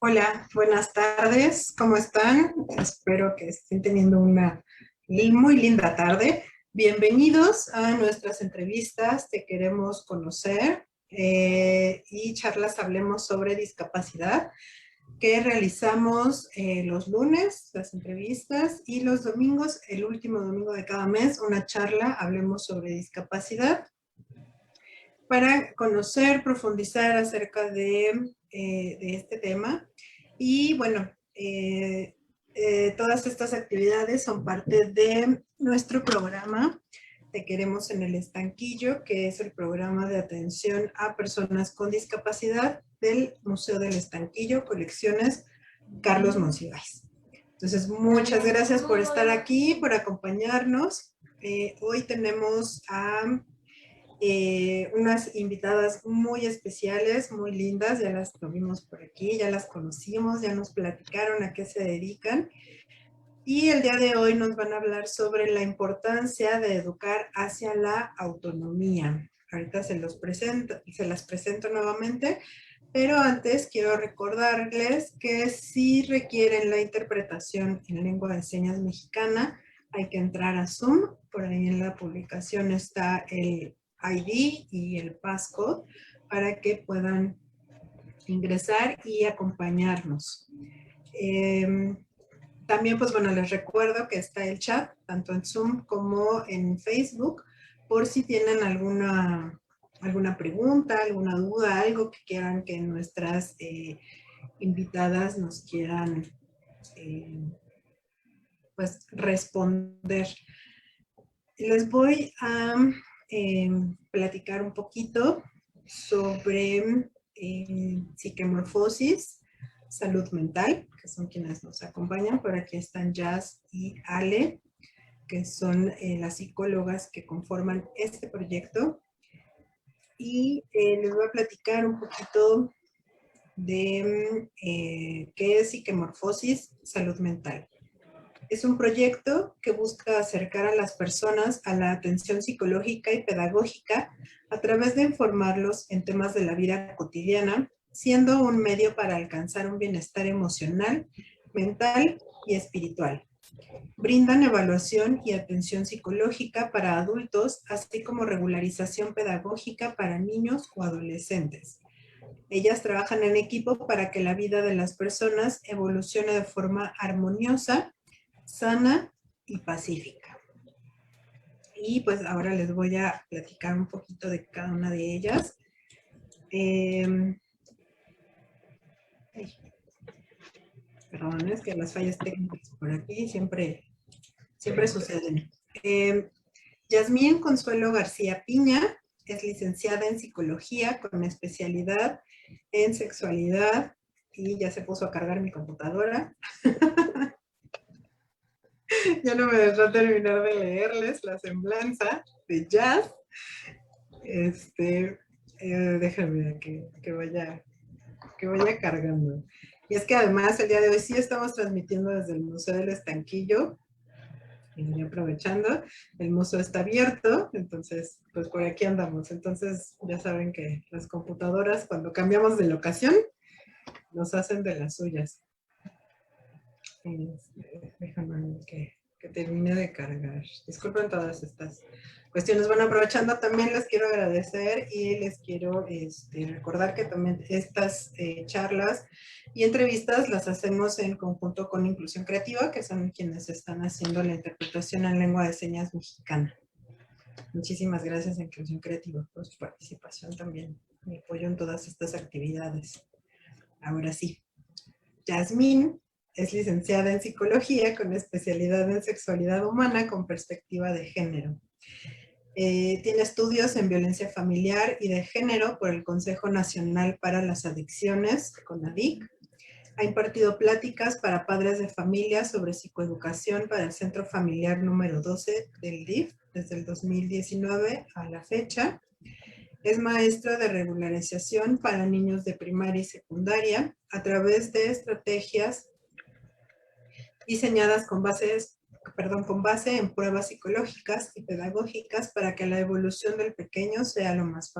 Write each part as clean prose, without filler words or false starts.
Hola, buenas tardes, ¿cómo están? Espero que estén teniendo una muy linda tarde. Bienvenidos a nuestras entrevistas, te queremos conocer y charlas hablemos sobre discapacidad que realizamos los lunes, las entrevistas, y los domingos, el último domingo de cada mes, una charla, hablemos sobre discapacidad para conocer, profundizar acerca de este tema. Y bueno, todas estas actividades son parte de nuestro programa Te Queremos en el Estanquillo, que es el programa de atención a personas con discapacidad del Museo del Estanquillo, colecciones Carlos Monsiváis. Entonces, muchas gracias por estar aquí, por acompañarnos. Hoy tenemos a unas invitadas muy especiales, muy lindas, ya las tuvimos por aquí, ya las conocimos, ya nos platicaron a qué se dedican. Y el día de hoy nos van a hablar sobre la importancia de educar hacia la autonomía. Ahorita se las presento nuevamente, pero antes quiero recordarles que si requieren la interpretación en lengua de señas mexicana, hay que entrar a Zoom. Por ahí en la publicación está el ID y el passcode para que puedan ingresar y acompañarnos. También, pues bueno, les recuerdo que está el chat, tanto en Zoom como en Facebook, por si tienen alguna pregunta, alguna duda, algo que quieran que nuestras invitadas nos quieran pues responder. Les voy a platicar un poquito sobre psiquemorfosis, salud mental, que son quienes nos acompañan. Por aquí están Jazz y Ale, que son las psicólogas que conforman este proyecto. Y les voy a platicar un poquito de qué es psiquemorfosis, salud mental. Es un proyecto que busca acercar a las personas a la atención psicológica y pedagógica a través de informarlos en temas de la vida cotidiana, siendo un medio para alcanzar un bienestar emocional, mental y espiritual. Brindan evaluación y atención psicológica para adultos, así como regularización pedagógica para niños o adolescentes. Ellas trabajan en equipo para que la vida de las personas evolucione de forma armoniosa, sana y pacífica. Y pues ahora les voy a platicar un poquito de cada una de ellas. Perdón, es que las fallas técnicas por aquí siempre suceden. Yasmín Consuelo García Piña es licenciada en psicología con especialidad en sexualidad y ya se puso a cargar mi computadora. Ya no me dejó terminar de leerles la semblanza de Jazz. Déjame que vaya cargando. Y es que además el día de hoy sí estamos transmitiendo desde el Museo del Estanquillo. Y aprovechando, el museo está abierto, entonces pues por aquí andamos. Entonces ya saben que las computadoras cuando cambiamos de locación nos hacen de las suyas. Déjame que termine de cargar. Disculpen todas estas cuestiones. Bueno, aprovechando también les quiero agradecer y les quiero recordar que también estas charlas y entrevistas las hacemos en conjunto con Inclusión Creativa, que son quienes están haciendo la interpretación en lengua de señas mexicana. Muchísimas gracias a Inclusión Creativa por su participación también y apoyo en todas estas actividades. Ahora sí, Yasmín es licenciada en psicología con especialidad en sexualidad humana con perspectiva de género. Tiene estudios en violencia familiar y de género por el Consejo Nacional para las Adicciones, CONADIC. Ha impartido pláticas para padres de familia sobre psicoeducación para el Centro Familiar número 12 del DIF desde el 2019 a la fecha. Es maestra de regularización para niños de primaria y secundaria a través de estrategias diseñadas con base en pruebas psicológicas y pedagógicas para que la evolución del pequeño sea lo más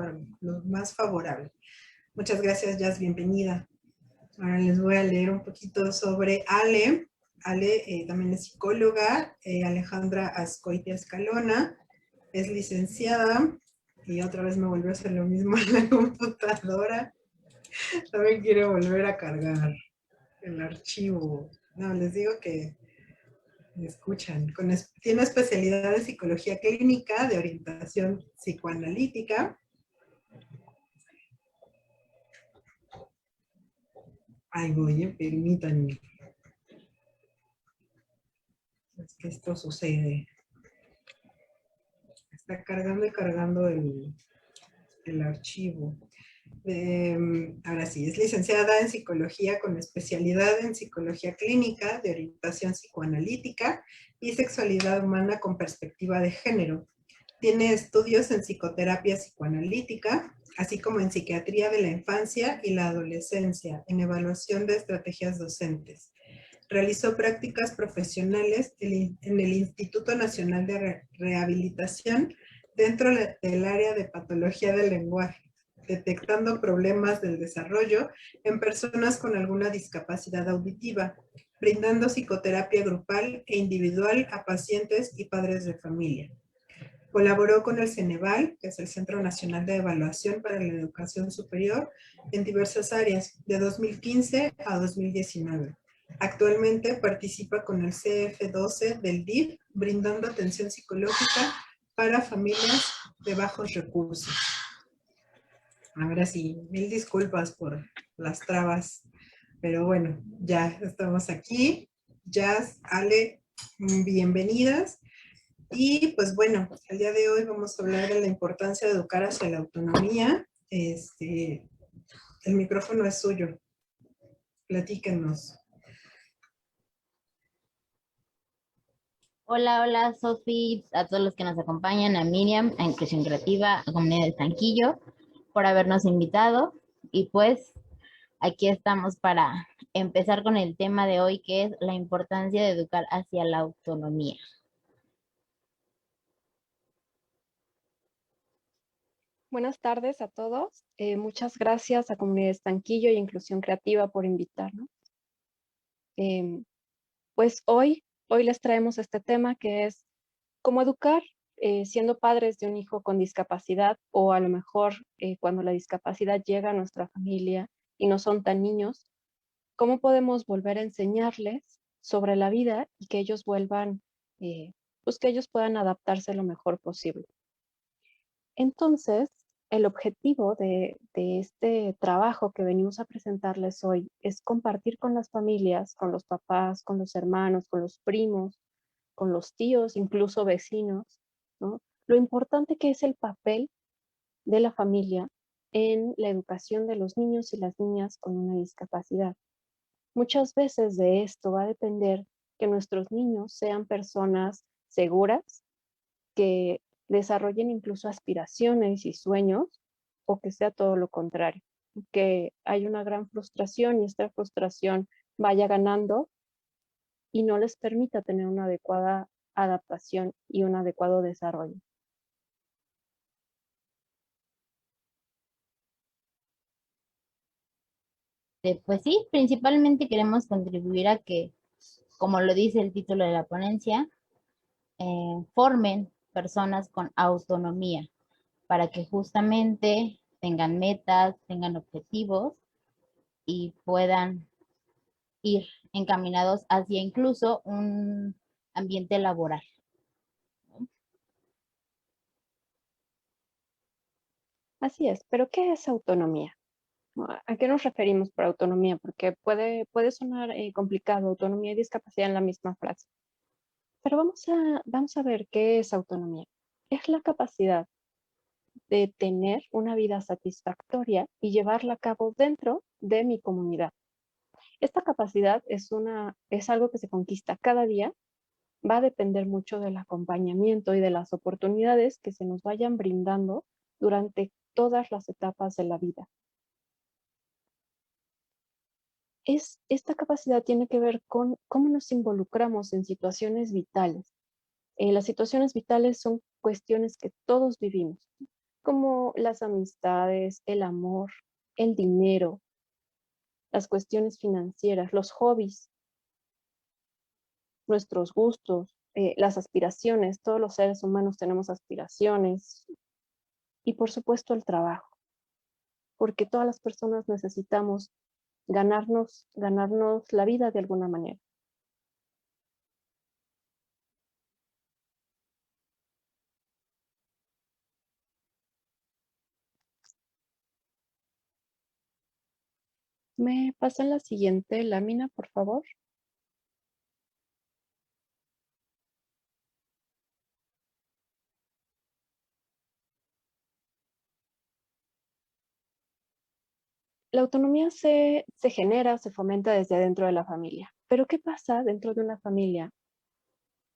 favorable. Muchas gracias, Jazz, bienvenida. Ahora les voy a leer un poquito sobre Ale. Ale también es psicóloga, Alejandra Azcoitia Escalona, es licenciada y otra vez me volvió a hacer lo mismo en la computadora. También quiero volver a cargar el archivo. No, les digo que me escuchan. Tiene especialidad de psicología clínica, de orientación psicoanalítica. Ay, voy, permítanme. Es que esto sucede. Está cargando y cargando el archivo. Ahora sí, es licenciada en psicología con especialidad en psicología clínica, de orientación psicoanalítica y sexualidad humana con perspectiva de género. Tiene estudios en psicoterapia psicoanalítica, así como en psiquiatría de la infancia y la adolescencia, en evaluación de estrategias docentes. Realizó prácticas profesionales en el Instituto Nacional de Rehabilitación dentro del área de patología del lenguaje, detectando problemas del desarrollo en personas con alguna discapacidad auditiva, brindando psicoterapia grupal e individual a pacientes y padres de familia. Colaboró con el Ceneval, que es el Centro Nacional de Evaluación para la Educación Superior, en diversas áreas, de 2015 a 2019. Actualmente participa con el CF12 del DIF, brindando atención psicológica para familias de bajos recursos. Ahora sí, mil disculpas por las trabas, pero bueno, ya estamos aquí. Jazz, Ale, bienvenidas. Y pues bueno, el día de hoy vamos a hablar de la importancia de educar hacia la autonomía. El micrófono es suyo. Platíquenos. Hola, hola, Sofi, a todos los que nos acompañan, a Miriam, a Inclusión Creativa, a Comunidad de Tanquillo, por habernos invitado. Y pues aquí estamos para empezar con el tema de hoy, que es la importancia de educar hacia la autonomía. Buenas tardes a todos. Muchas gracias a Comunidad Estanquillo y Inclusión Creativa por invitarnos. Pues hoy les traemos este tema que es cómo educar siendo padres de un hijo con discapacidad o a lo mejor cuando la discapacidad llega a nuestra familia y no son tan niños, cómo podemos volver a enseñarles sobre la vida y que ellos vuelvan, pues que ellos puedan adaptarse lo mejor posible. Entonces, el objetivo de este trabajo que venimos a presentarles hoy es compartir con las familias, con los papás, con los hermanos, con los primos, con los tíos, incluso vecinos, ¿no? Lo importante que es el papel de la familia en la educación de los niños y las niñas con una discapacidad. Muchas veces de esto va a depender que nuestros niños sean personas seguras, que desarrollen incluso aspiraciones y sueños, o que sea todo lo contrario, que hay una gran frustración y esta frustración vaya ganando y no les permita tener una adecuada adaptación y un adecuado desarrollo. Pues sí, principalmente queremos contribuir a que, como lo dice el título de la ponencia, formen personas con autonomía para que justamente tengan metas, tengan objetivos y puedan ir encaminados hacia incluso un ambiente laboral. Así es, pero ¿qué es autonomía? ¿A qué nos referimos por autonomía? Porque puede sonar complicado, autonomía y discapacidad en la misma frase. Pero vamos a ver qué es autonomía. Es la capacidad de tener una vida satisfactoria y llevarla a cabo dentro de mi comunidad. Esta capacidad es algo que se conquista cada día, va a depender mucho del acompañamiento y de las oportunidades que se nos vayan brindando durante todas las etapas de la vida. Esta capacidad tiene que ver con cómo nos involucramos en situaciones vitales. Las situaciones vitales son cuestiones que todos vivimos, como las amistades, el amor, el dinero, las cuestiones financieras, los hobbies, nuestros gustos, las aspiraciones. Todos los seres humanos tenemos aspiraciones y por supuesto el trabajo, porque todas las personas necesitamos ganarnos la vida de alguna manera. ¿Me pasan la siguiente lámina, por favor? La autonomía se genera, se fomenta desde adentro de la familia. Pero ¿qué pasa dentro de una familia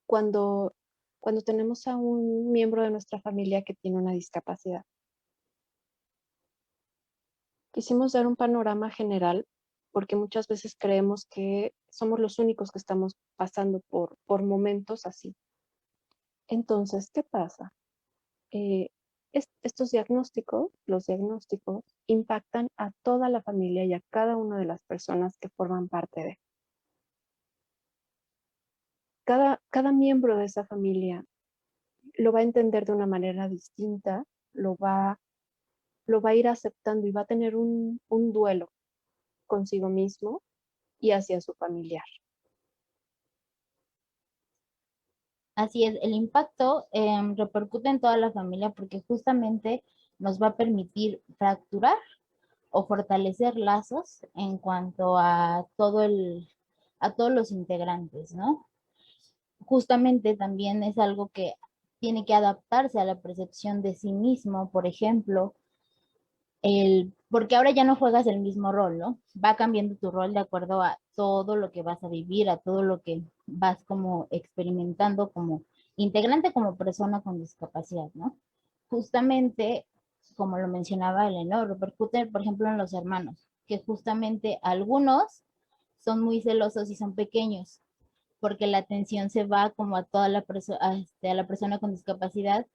cuando, cuando tenemos a un miembro de nuestra familia que tiene una discapacidad? Quisimos dar un panorama general porque muchas veces creemos que somos los únicos que estamos pasando por momentos así. Entonces, ¿qué pasa? Eh, estos diagnósticos, los diagnósticos, impactan a toda la familia y a cada una de las personas que forman parte de. Cada miembro de esa familia lo va a entender de una manera distinta, lo va a ir aceptando y va a tener un duelo consigo mismo y hacia su familiar. Así es, el impacto repercute en toda la familia porque justamente nos va a permitir fracturar o fortalecer lazos en cuanto a a todos los integrantes, ¿no? Justamente también es algo que tiene que adaptarse a la percepción de sí mismo, por ejemplo, porque ahora ya no juegas el mismo rol, ¿no? Va cambiando tu rol de acuerdo a todo lo que vas a vivir, a todo lo que vas como experimentando como integrante, como persona con discapacidad, ¿no? Justamente, como lo mencionaba Eleanor, repercute, por ejemplo, en los hermanos, que justamente algunos son muy celosos y son pequeños, porque la atención se va como a toda a la persona con discapacidad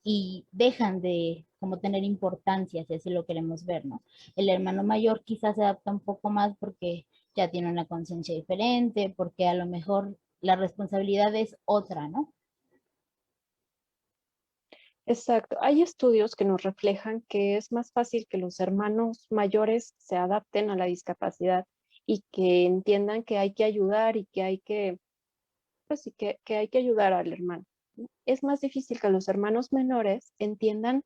y dejan de como tener importancia, si así lo queremos ver, ¿no? El hermano mayor quizás se adapta un poco más porque ya tiene una conciencia diferente, porque a lo mejor la responsabilidad es otra, ¿no? Exacto. Hay estudios que nos reflejan que es más fácil que los hermanos mayores se adapten a la discapacidad y que entiendan que hay que ayudar y que hay que, pues sí, que hay que ayudar al hermano, ¿no? Es más difícil que los hermanos menores entiendan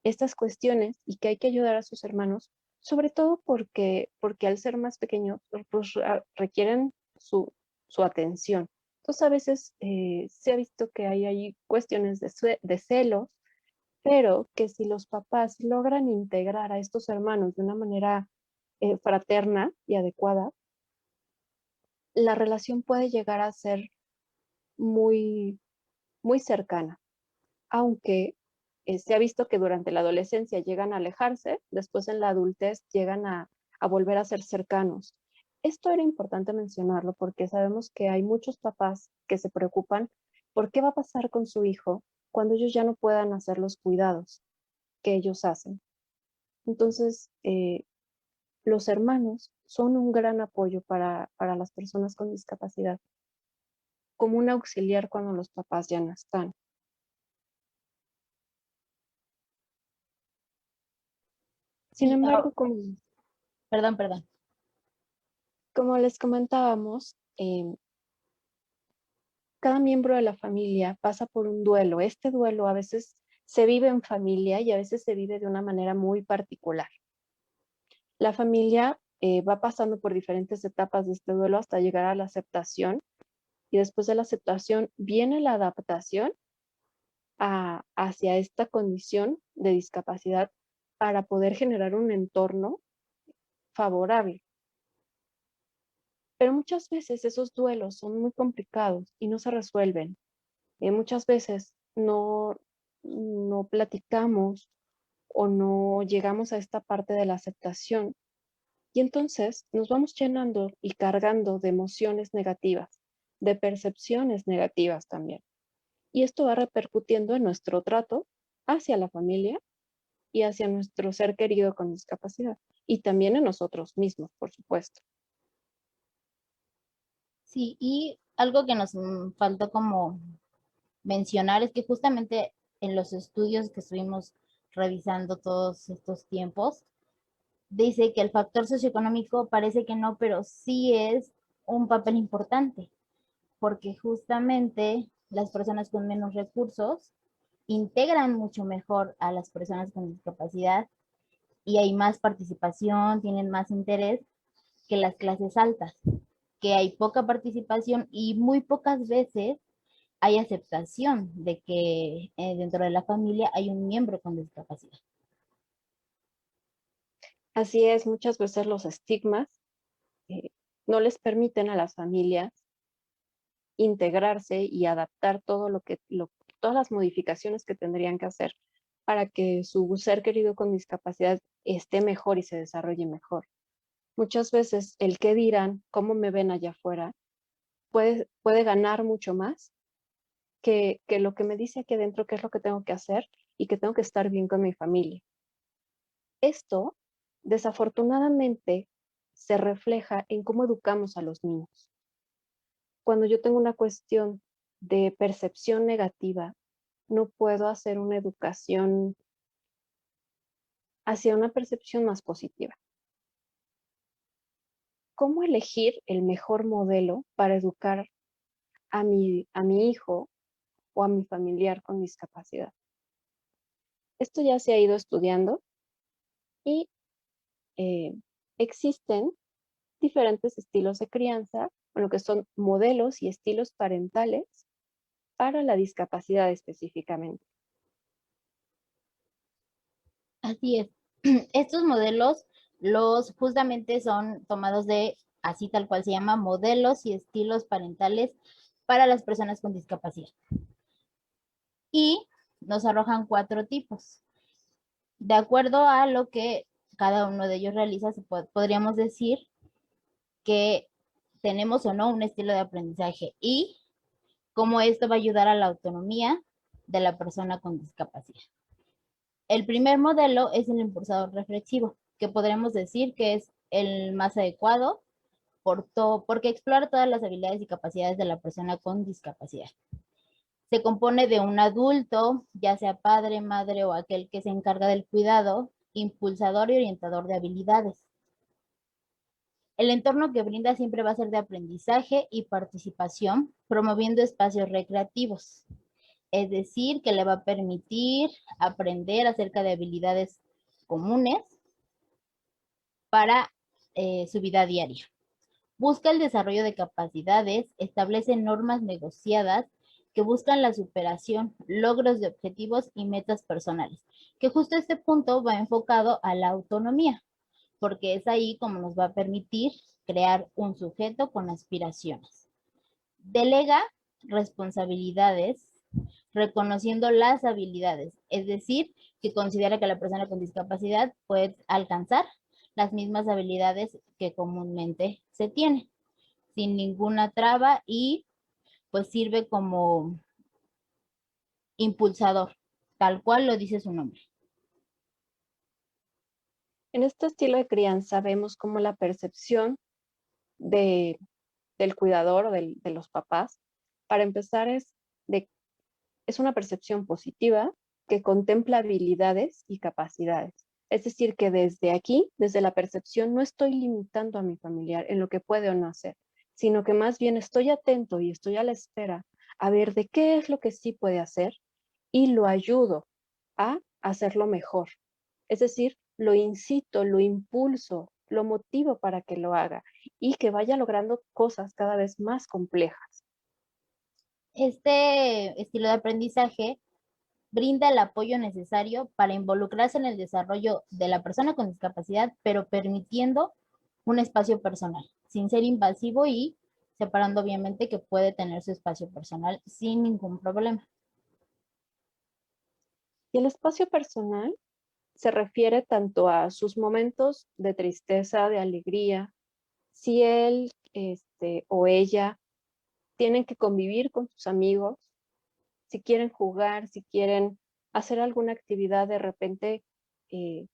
estas cuestiones y que hay que ayudar a sus hermanos, sobre todo porque al ser más pequeños, pues requieren su atención. Entonces a veces se ha visto que hay cuestiones de celos, pero que si los papás logran integrar a estos hermanos de una manera fraterna y adecuada, la relación puede llegar a ser muy, muy cercana, aunque se ha visto que durante la adolescencia llegan a alejarse, después en la adultez llegan a volver a ser cercanos. Esto era importante mencionarlo porque sabemos que hay muchos papás que se preocupan por qué va a pasar con su hijo cuando ellos ya no puedan hacer los cuidados que ellos hacen. Entonces, los hermanos son un gran apoyo para las personas con discapacidad, como un auxiliar cuando los papás ya no están. Sin Sí, embargo, perdón, perdón. como les comentábamos, cada miembro de la familia pasa por un duelo. Este duelo a veces se vive en familia y a veces se vive de una manera muy particular. La familia va pasando por diferentes etapas de este duelo hasta llegar a la aceptación y después de la aceptación viene la adaptación hacia esta condición de discapacidad para poder generar un entorno favorable. Pero muchas veces esos duelos son muy complicados y no se resuelven. Muchas veces no platicamos o no llegamos a esta parte de la aceptación y entonces nos vamos llenando y cargando de emociones negativas, de percepciones negativas también. Y esto va repercutiendo en nuestro trato hacia la familia y hacia nuestro ser querido con discapacidad. y también en nosotros mismos, por supuesto. Sí, y algo que nos faltó como mencionar es que justamente en los estudios que estuvimos revisando todos estos tiempos, dice que el factor socioeconómico parece que no, pero sí es un papel importante, porque justamente las personas con menos recursos integran mucho mejor a las personas con discapacidad y hay más participación, tienen más interés que las clases altas, que hay poca participación y muy pocas veces hay aceptación de que dentro de la familia hay un miembro con discapacidad. Así es, muchas veces los estigmas eh, no les permiten a las familias integrarse y adaptar todas las modificaciones que tendrían que hacer para que su ser querido con discapacidad esté mejor y se desarrolle mejor. Muchas veces el qué dirán, cómo me ven allá afuera, puede ganar mucho más que lo que me dice aquí adentro, qué es lo que tengo que hacer y que tengo que estar bien con mi familia. Esto, desafortunadamente, se refleja en cómo educamos a los niños. Cuando yo tengo una cuestión de percepción negativa, no puedo hacer una educación hacia una percepción más positiva. ¿Cómo elegir el mejor modelo para educar a mi hijo o a mi familiar con discapacidad? Esto ya se ha ido estudiando y eh, existen diferentes estilos de crianza, o lo que son modelos y estilos parentales para la discapacidad específicamente. Así es. Estos modelos los justamente son tomados de, así tal cual se llama, modelos y estilos parentales para las personas con discapacidad. Y nos arrojan 4 tipos. De acuerdo a lo que cada uno de ellos realiza, podríamos decir que tenemos o no un estilo de aprendizaje y cómo esto va a ayudar a la autonomía de la persona con discapacidad. El primer modelo es el impulsador reflexivo, que podremos decir que es el más adecuado porque explora todas las habilidades y capacidades de la persona con discapacidad. Se compone de un adulto, ya sea padre, madre o aquel que se encarga del cuidado, impulsador y orientador de habilidades. El entorno que brinda siempre va a ser de aprendizaje y participación, promoviendo espacios recreativos. Es decir, que le va a permitir aprender acerca de habilidades comunes para su vida diaria. Busca el desarrollo de capacidades, establece normas negociadas que buscan la superación, logros de objetivos y metas personales. Que justo este punto va enfocado a la autonomía, porque es ahí como nos va a permitir crear un sujeto con aspiraciones. Delega responsabilidades reconociendo las habilidades, es decir, que considera que la persona con discapacidad puede alcanzar las mismas habilidades que comúnmente se tiene, sin ninguna traba y pues sirve como impulsador, tal cual lo dice su nombre. En este estilo de crianza vemos cómo la percepción de, del cuidador o de los papás, para empezar, es una percepción positiva que contempla habilidades y capacidades. Es decir, que desde aquí, desde la percepción, no estoy limitando a mi familiar en lo que puede o no hacer, sino que más bien estoy atento y estoy a la espera a ver de qué es lo que sí puede hacer y lo ayudo a hacerlo mejor. Es decir, lo incito, lo impulso, lo motivo para que lo haga y que vaya logrando cosas cada vez más complejas. Este estilo de aprendizaje brinda el apoyo necesario para involucrarse en el desarrollo de la persona con discapacidad, pero permitiendo un espacio personal, sin ser invasivo y separando obviamente que puede tener su espacio personal sin ningún problema. Y el espacio personal se refiere tanto a sus momentos de tristeza, de alegría, si él o ella tienen que convivir con sus amigos, si quieren jugar, si quieren hacer alguna actividad de repente, eh,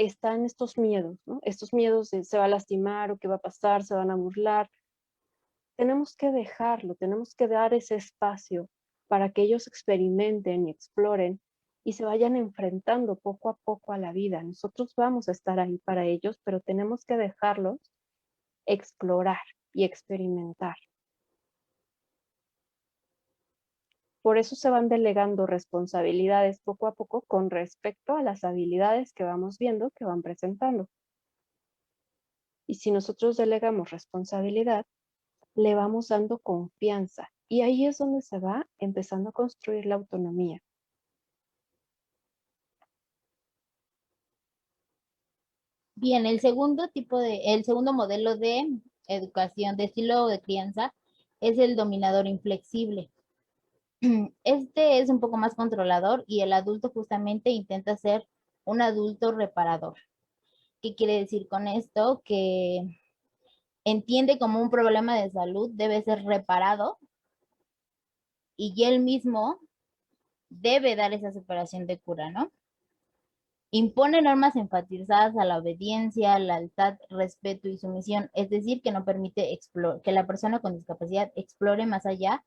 están estos miedos, ¿no? Estos miedos de se va a lastimar o qué va a pasar, se van a burlar. Tenemos que dejarlo, tenemos que dar ese espacio para que ellos experimenten y exploren y se vayan enfrentando poco a poco a la vida. Nosotros vamos a estar ahí para ellos, pero tenemos que dejarlos explorar y experimentar. Por eso se van delegando responsabilidades poco a poco con respecto a las habilidades que vamos viendo que van presentando. Y si nosotros delegamos responsabilidad, le vamos dando confianza. Y ahí es donde se va empezando a construir la autonomía. Bien, el segundo modelo de educación, de estilo de crianza, es el dominador inflexible. Este es un poco más controlador y el adulto justamente intenta ser un adulto reparador. ¿Qué quiere decir con esto? Que entiende como un problema de salud debe ser reparado y él mismo debe dar esa separación de cura, ¿no? Impone normas enfatizadas a la obediencia, lealtad, respeto y sumisión, es decir, que no permite que la persona con discapacidad explore más allá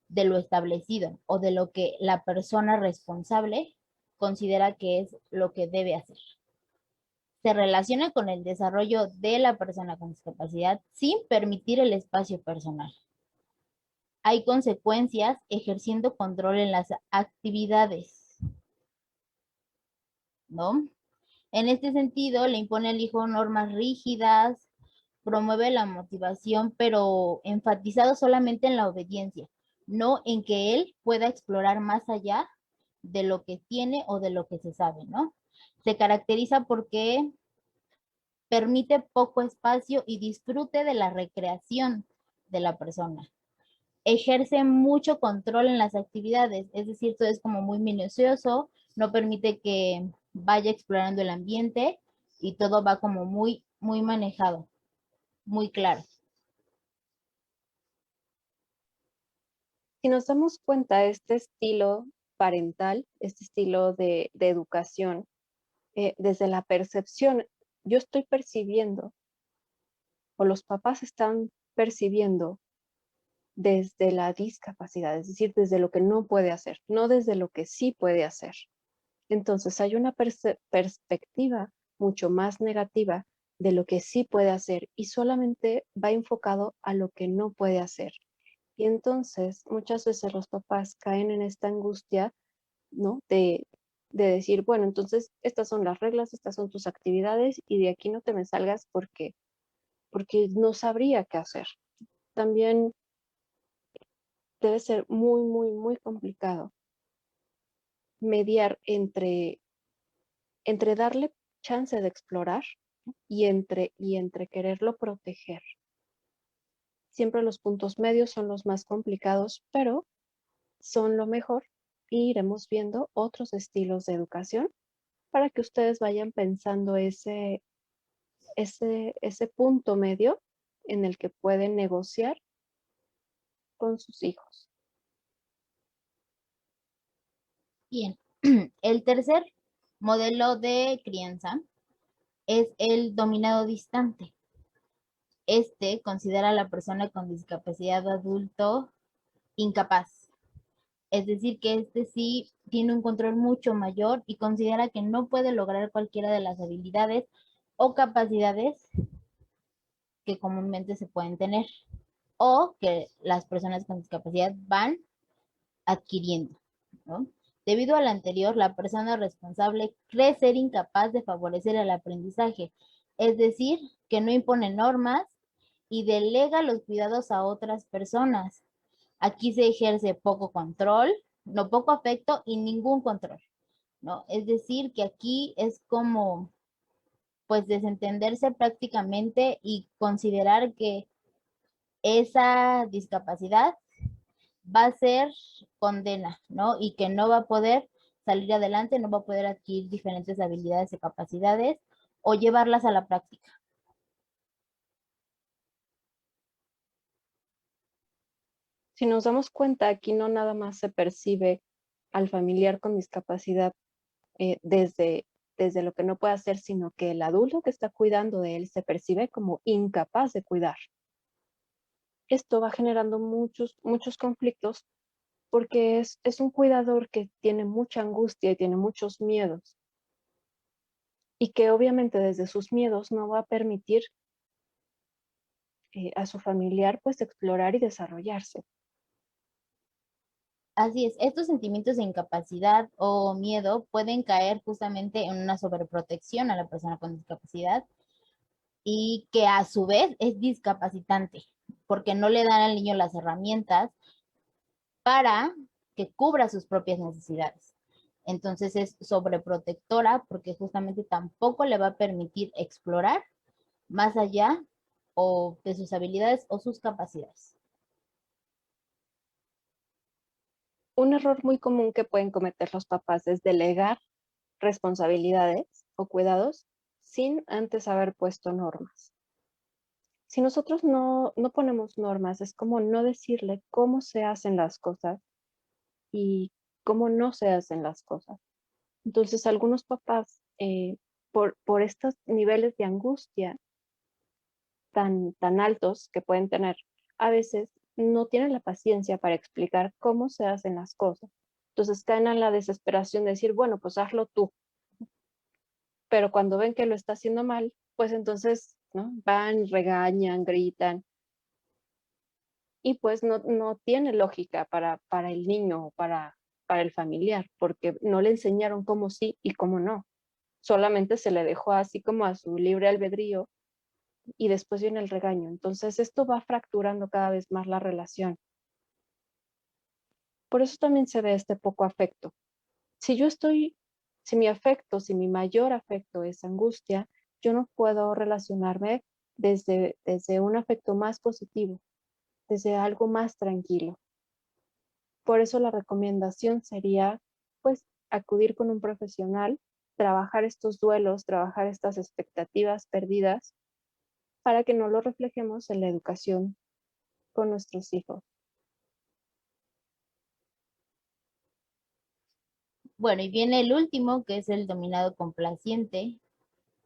de lo establecido o de lo que la persona responsable considera que es lo que debe hacer. Se relaciona con el desarrollo de la persona con discapacidad sin permitir el espacio personal. Hay consecuencias ejerciendo control en las actividades, ¿no? En este sentido, le impone al hijo normas rígidas, promueve la motivación, pero enfatizado solamente en la obediencia, no en que él pueda explorar más allá de lo que tiene o de lo que se sabe, ¿no? Se caracteriza porque permite poco espacio y disfrute de la recreación de la persona. Ejerce mucho control en las actividades, es decir, todo es como muy minucioso, no permite que vaya explorando el ambiente y todo va como muy manejado, muy claro. Si nos damos cuenta, este estilo parental, este estilo de educación, desde la percepción, yo estoy percibiendo, o los papás están percibiendo desde la discapacidad, es decir, desde lo que no puede hacer, no desde lo que sí puede hacer. Entonces hay una perspectiva mucho más negativa de lo que sí puede hacer y solamente va enfocado a lo que no puede hacer. Y entonces muchas veces los papás caen en esta angustia, ¿no? De decir, bueno, entonces estas son las reglas, estas son tus actividades y de aquí no te me salgas porque no sabría qué hacer. También debe ser muy complicado mediar entre darle chance de explorar y entre quererlo proteger. Siempre los puntos medios son los más complicados, pero son lo mejor y iremos viendo otros estilos de educación para que ustedes vayan pensando ese punto medio en el que pueden negociar con sus hijos. Bien, el tercer modelo de crianza es el dominado distante. Este considera a la persona con discapacidad adulto incapaz. Es decir, que este sí tiene un control mucho mayor y considera que no puede lograr cualquiera de las habilidades o capacidades que comúnmente se pueden tener o que las personas con discapacidad van adquiriendo, ¿no? Debido al anterior, la persona responsable cree ser incapaz de favorecer el aprendizaje, es decir, que no impone normas y delega los cuidados a otras personas. Aquí se ejerce poco control, no poco afecto y ningún control, ¿no? Es decir, que aquí es como, pues, desentenderse prácticamente y considerar que esa discapacidad va a ser condena, ¿no? Y que no va a poder salir adelante, no va a poder adquirir diferentes habilidades y capacidades o llevarlas a la práctica. Si nos damos cuenta, aquí no nada más se percibe al familiar con discapacidad desde desde lo que no puede hacer, sino que el adulto que está cuidando de él se percibe como incapaz de cuidar. Esto va generando muchos conflictos porque es un cuidador que tiene mucha angustia y tiene muchos miedos y que obviamente desde sus miedos no va a permitir a su familiar pues explorar y desarrollarse. Así es, estos sentimientos de incapacidad o miedo pueden caer justamente en una sobreprotección a la persona con discapacidad y que a su vez es discapacitante, porque no le dan al niño las herramientas para que cubra sus propias necesidades. Entonces es sobreprotectora porque justamente tampoco le va a permitir explorar más allá o de sus habilidades o sus capacidades. Un error muy común que pueden cometer los papás es delegar responsabilidades o cuidados sin antes haber puesto normas. Si nosotros no ponemos normas, es como no decirle cómo se hacen las cosas y cómo no se hacen las cosas. Entonces, algunos papás, por estos niveles de angustia tan altos que pueden tener, a veces no tienen la paciencia para explicar cómo se hacen las cosas. Entonces caen en la desesperación de decir, bueno, pues hazlo tú. Pero cuando ven que lo está haciendo mal, pues entonces, ¿no? Van, regañan, gritan, y pues no tiene lógica para el niño o para el familiar, porque no le enseñaron cómo sí y cómo no. Solamente se le dejó así como a su libre albedrío y después viene el regaño. Entonces esto va fracturando cada vez más la relación. Por eso también se ve este poco afecto. Si yo estoy, si mi afecto, si mi mayor afecto es angustia, yo no puedo relacionarme desde un afecto más positivo, desde algo más tranquilo. Por eso la recomendación sería, pues, acudir con un profesional, trabajar estos duelos, trabajar estas expectativas perdidas para que no lo reflejemos en la educación con nuestros hijos. Bueno, y viene el último, que es el dominado complaciente,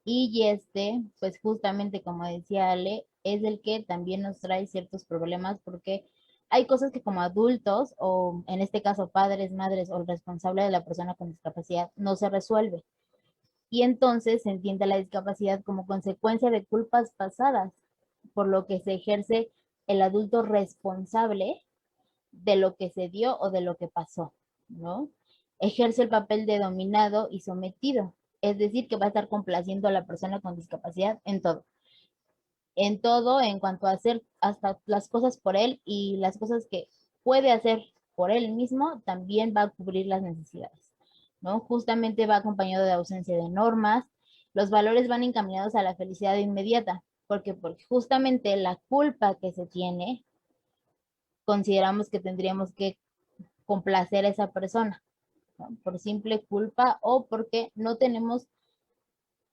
y este, pues justamente como decía Ale, es el que también nos trae ciertos problemas porque hay cosas que como adultos, o en este caso padres, madres o el responsable de la persona con discapacidad, no se resuelve. Y entonces se entiende la discapacidad como consecuencia de culpas pasadas, por lo que se ejerce el adulto responsable de lo que se dio o de lo que pasó, ¿no? Ejerce el papel de dominado y sometido, es decir, que va a estar complaciendo a la persona con discapacidad en todo, en cuanto a hacer hasta las cosas por él y las cosas que puede hacer por él mismo, también va a cubrir las necesidades, ¿no? Justamente va acompañado de ausencia de normas, los valores van encaminados a la felicidad inmediata, porque justamente la culpa que se tiene, consideramos que tendríamos que complacer a esa persona, ¿no? Por simple culpa o porque no tenemos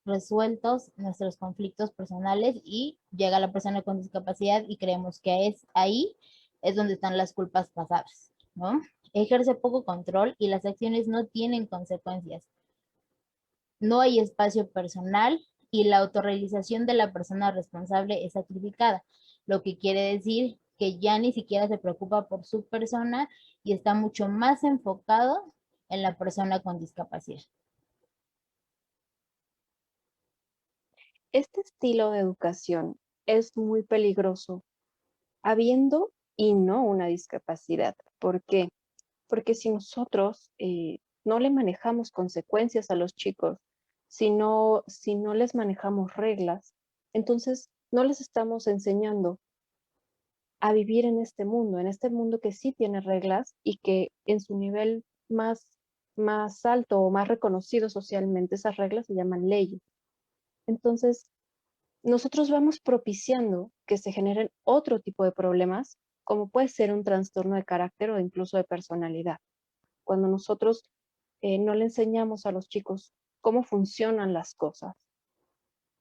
resueltos nuestros conflictos personales y llega la persona con discapacidad y creemos que es ahí es donde están las culpas pasadas, ¿no? Ejerce poco control y las acciones no tienen consecuencias. No hay espacio personal y la autorrealización de la persona responsable es sacrificada, lo que quiere decir que ya ni siquiera se preocupa por su persona y está mucho más enfocado en la persona con discapacidad. Este estilo de educación es muy peligroso, habiendo y no una discapacidad. ¿Por qué? Porque si nosotros no le manejamos consecuencias a los chicos, si no les manejamos reglas, entonces no les estamos enseñando a vivir en este mundo que sí tiene reglas y que en su nivel más alto o más reconocido socialmente, esas reglas se llaman leyes. Entonces, nosotros vamos propiciando que se generen otro tipo de problemas, como puede ser un trastorno de carácter o incluso de personalidad. Cuando nosotros no le enseñamos a los chicos cómo funcionan las cosas,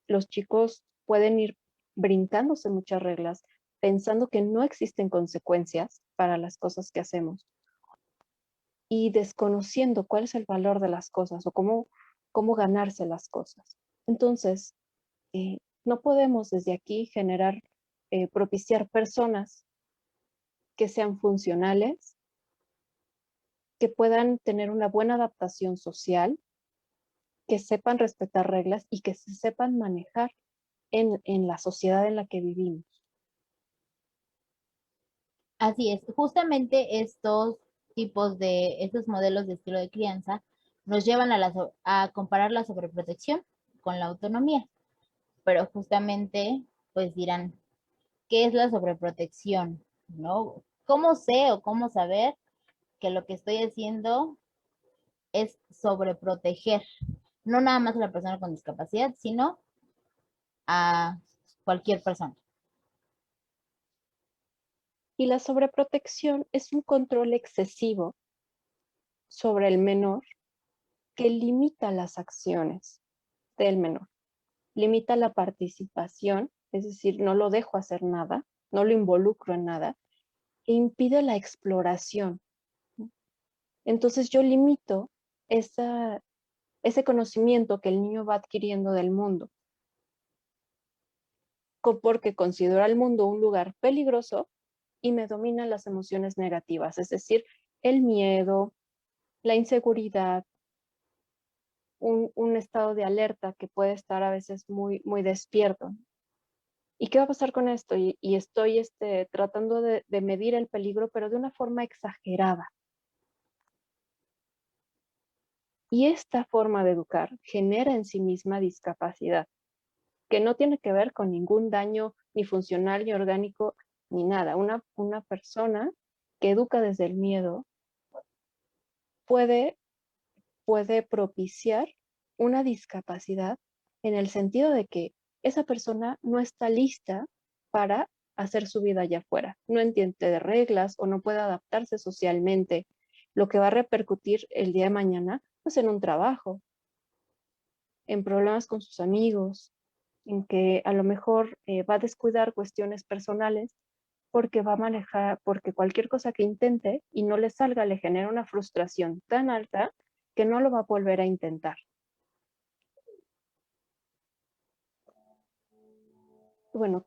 los chicos pueden ir brincándose muchas reglas, pensando que no existen consecuencias para las cosas que hacemos y desconociendo cuál es el valor de las cosas o cómo ganarse las cosas. Entonces, no podemos desde aquí generar, propiciar personas que sean funcionales, que puedan tener una buena adaptación social, que sepan respetar reglas y que se sepan manejar en la sociedad en la que vivimos. Así es, justamente estos modelos de estilo de crianza nos llevan a comparar la sobreprotección con la autonomía, pero justamente pues dirán, ¿qué es la sobreprotección? ¿No? ¿Cómo sé o cómo saber que lo que estoy haciendo es sobreproteger? No nada más a la persona con discapacidad, sino a cualquier persona. Y la sobreprotección es un control excesivo sobre el menor que limita las acciones del menor, limita la participación, es decir, no lo dejo hacer nada, no lo involucro en nada, e impide la exploración. Entonces yo limito ese conocimiento que el niño va adquiriendo del mundo, porque considero al mundo un lugar peligroso y me dominan las emociones negativas, es decir, el miedo, la inseguridad, un estado de alerta que puede estar a veces muy, muy despierto. ¿Y qué va a pasar con esto? Y estoy tratando de medir el peligro, pero de una forma exagerada. Y esta forma de educar genera en sí misma discapacidad, que no tiene que ver con ningún daño ni funcional, ni orgánico, ni nada. Una persona que educa desde el miedo puede propiciar una discapacidad en el sentido de que esa persona no está lista para hacer su vida allá afuera, no entiende de reglas o no puede adaptarse socialmente, lo que va a repercutir el día de mañana pues en un trabajo, en problemas con sus amigos, en que a lo mejor va a descuidar cuestiones personales porque va a manejar, porque cualquier cosa que intente y no le salga le genera una frustración tan alta que no lo va a volver a intentar. Bueno,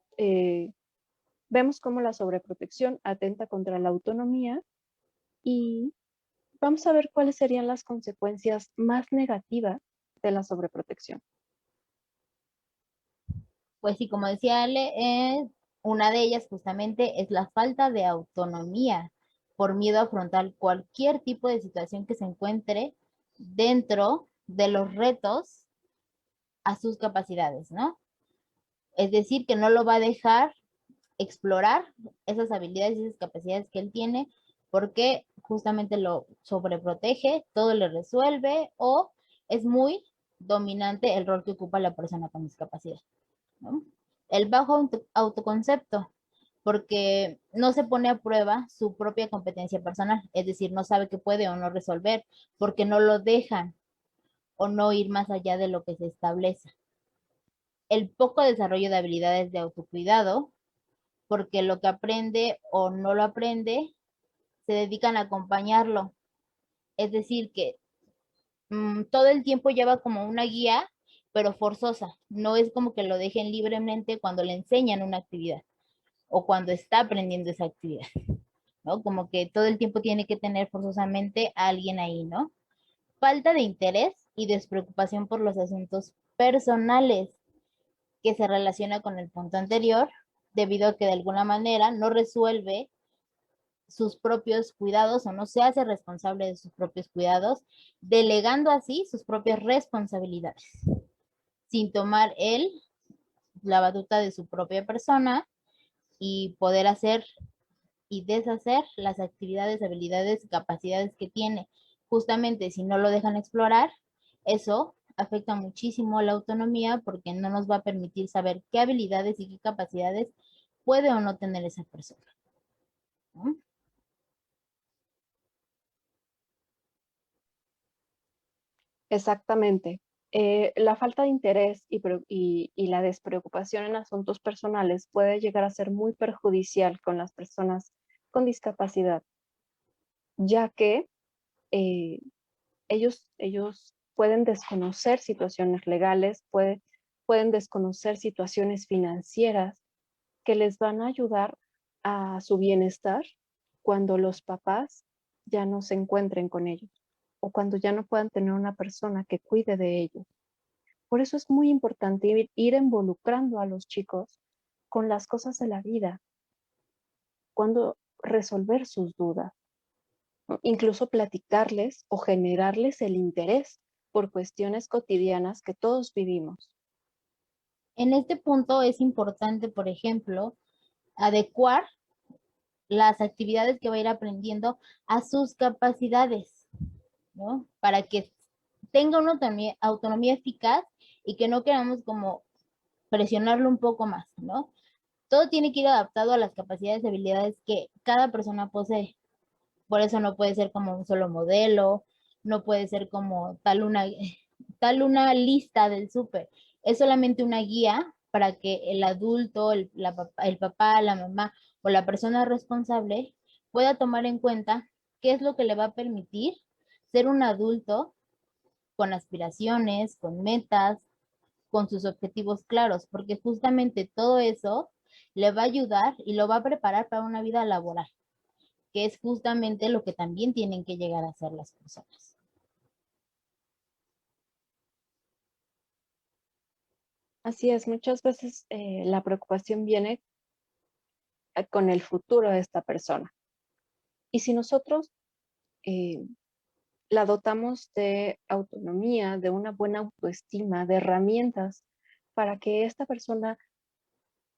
vemos cómo la sobreprotección atenta contra la autonomía y vamos a ver cuáles serían las consecuencias más negativas de la sobreprotección. Pues sí, como decía Ale, una de ellas justamente es la falta de autonomía por miedo a afrontar cualquier tipo de situación que se encuentre dentro de los retos a sus capacidades, ¿no? Es decir, que no lo va a dejar explorar esas habilidades y esas capacidades que él tiene porque justamente lo sobreprotege, todo le resuelve o es muy dominante el rol que ocupa la persona con discapacidad, ¿no? El bajo autoconcepto, porque no se pone a prueba su propia competencia personal, es decir, no sabe qué puede o no resolver, porque no lo dejan o no ir más allá de lo que se establece. El poco desarrollo de habilidades de autocuidado, porque lo que aprende o no lo aprende, se dedican a acompañarlo. Es decir, que todo el tiempo lleva como una guía, pero forzosa. No es como que lo dejen libremente cuando le enseñan una actividad o cuando está aprendiendo esa actividad, ¿no? Como que todo el tiempo tiene que tener forzosamente a alguien ahí, ¿no? Falta de interés y despreocupación por los asuntos personales que se relaciona con el punto anterior, debido a que de alguna manera no resuelve sus propios cuidados o no se hace responsable de sus propios cuidados, delegando así sus propias responsabilidades, sin tomar él la batuta de su propia persona y poder hacer y deshacer las actividades, habilidades, capacidades que tiene. Justamente si no lo dejan explorar, eso afecta muchísimo a la autonomía porque no nos va a permitir saber qué habilidades y qué capacidades puede o no tener esa persona, ¿no? Exactamente. La falta de interés y la despreocupación en asuntos personales puede llegar a ser muy perjudicial con las personas con discapacidad, ya que eh, ellos pueden desconocer situaciones legales, pueden desconocer situaciones financieras que les van a ayudar a su bienestar cuando los papás ya no se encuentren con ellos o cuando ya no puedan tener una persona que cuide de ellos. Por eso es muy importante ir involucrando a los chicos con las cosas de la vida, cuando resolver sus dudas, ¿no? Incluso platicarles o generarles el interés por cuestiones cotidianas que todos vivimos. En este punto es importante, por ejemplo, adecuar las actividades que va a ir aprendiendo a sus capacidades, ¿no? Para que tenga una autonomía eficaz y que no queramos como presionarlo un poco más, ¿no? Todo tiene que ir adaptado a las capacidades y habilidades que cada persona posee. Por eso no puede ser como un solo modelo, no puede ser como tal una lista del súper. Es solamente una guía para que el adulto, el papá, la mamá o la persona responsable pueda tomar en cuenta qué es lo que le va a permitir ser un adulto con aspiraciones, con metas, con sus objetivos claros, porque justamente todo eso le va a ayudar y lo va a preparar para una vida laboral, que es justamente lo que también tienen que llegar a hacer las personas. Así es, muchas veces la preocupación viene con el futuro de esta persona. Y si nosotros eh, la dotamos de autonomía, de una buena autoestima, de herramientas para que esta persona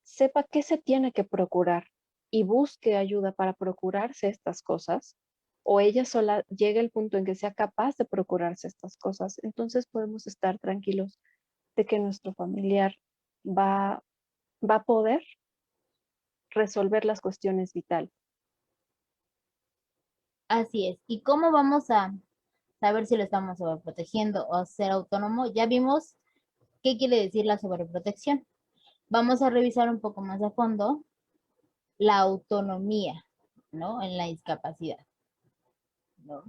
sepa qué se tiene que procurar y busque ayuda para procurarse estas cosas, o ella sola llegue al punto en que sea capaz de procurarse estas cosas, entonces podemos estar tranquilos de que nuestro familiar va, va a poder resolver las cuestiones vitales. Así es. ¿Y cómo vamos a saber si lo estamos sobreprotegiendo o ser autónomo? Ya vimos qué quiere decir la sobreprotección. Vamos a revisar un poco más a fondo la autonomía, ¿no? En la discapacidad, ¿no?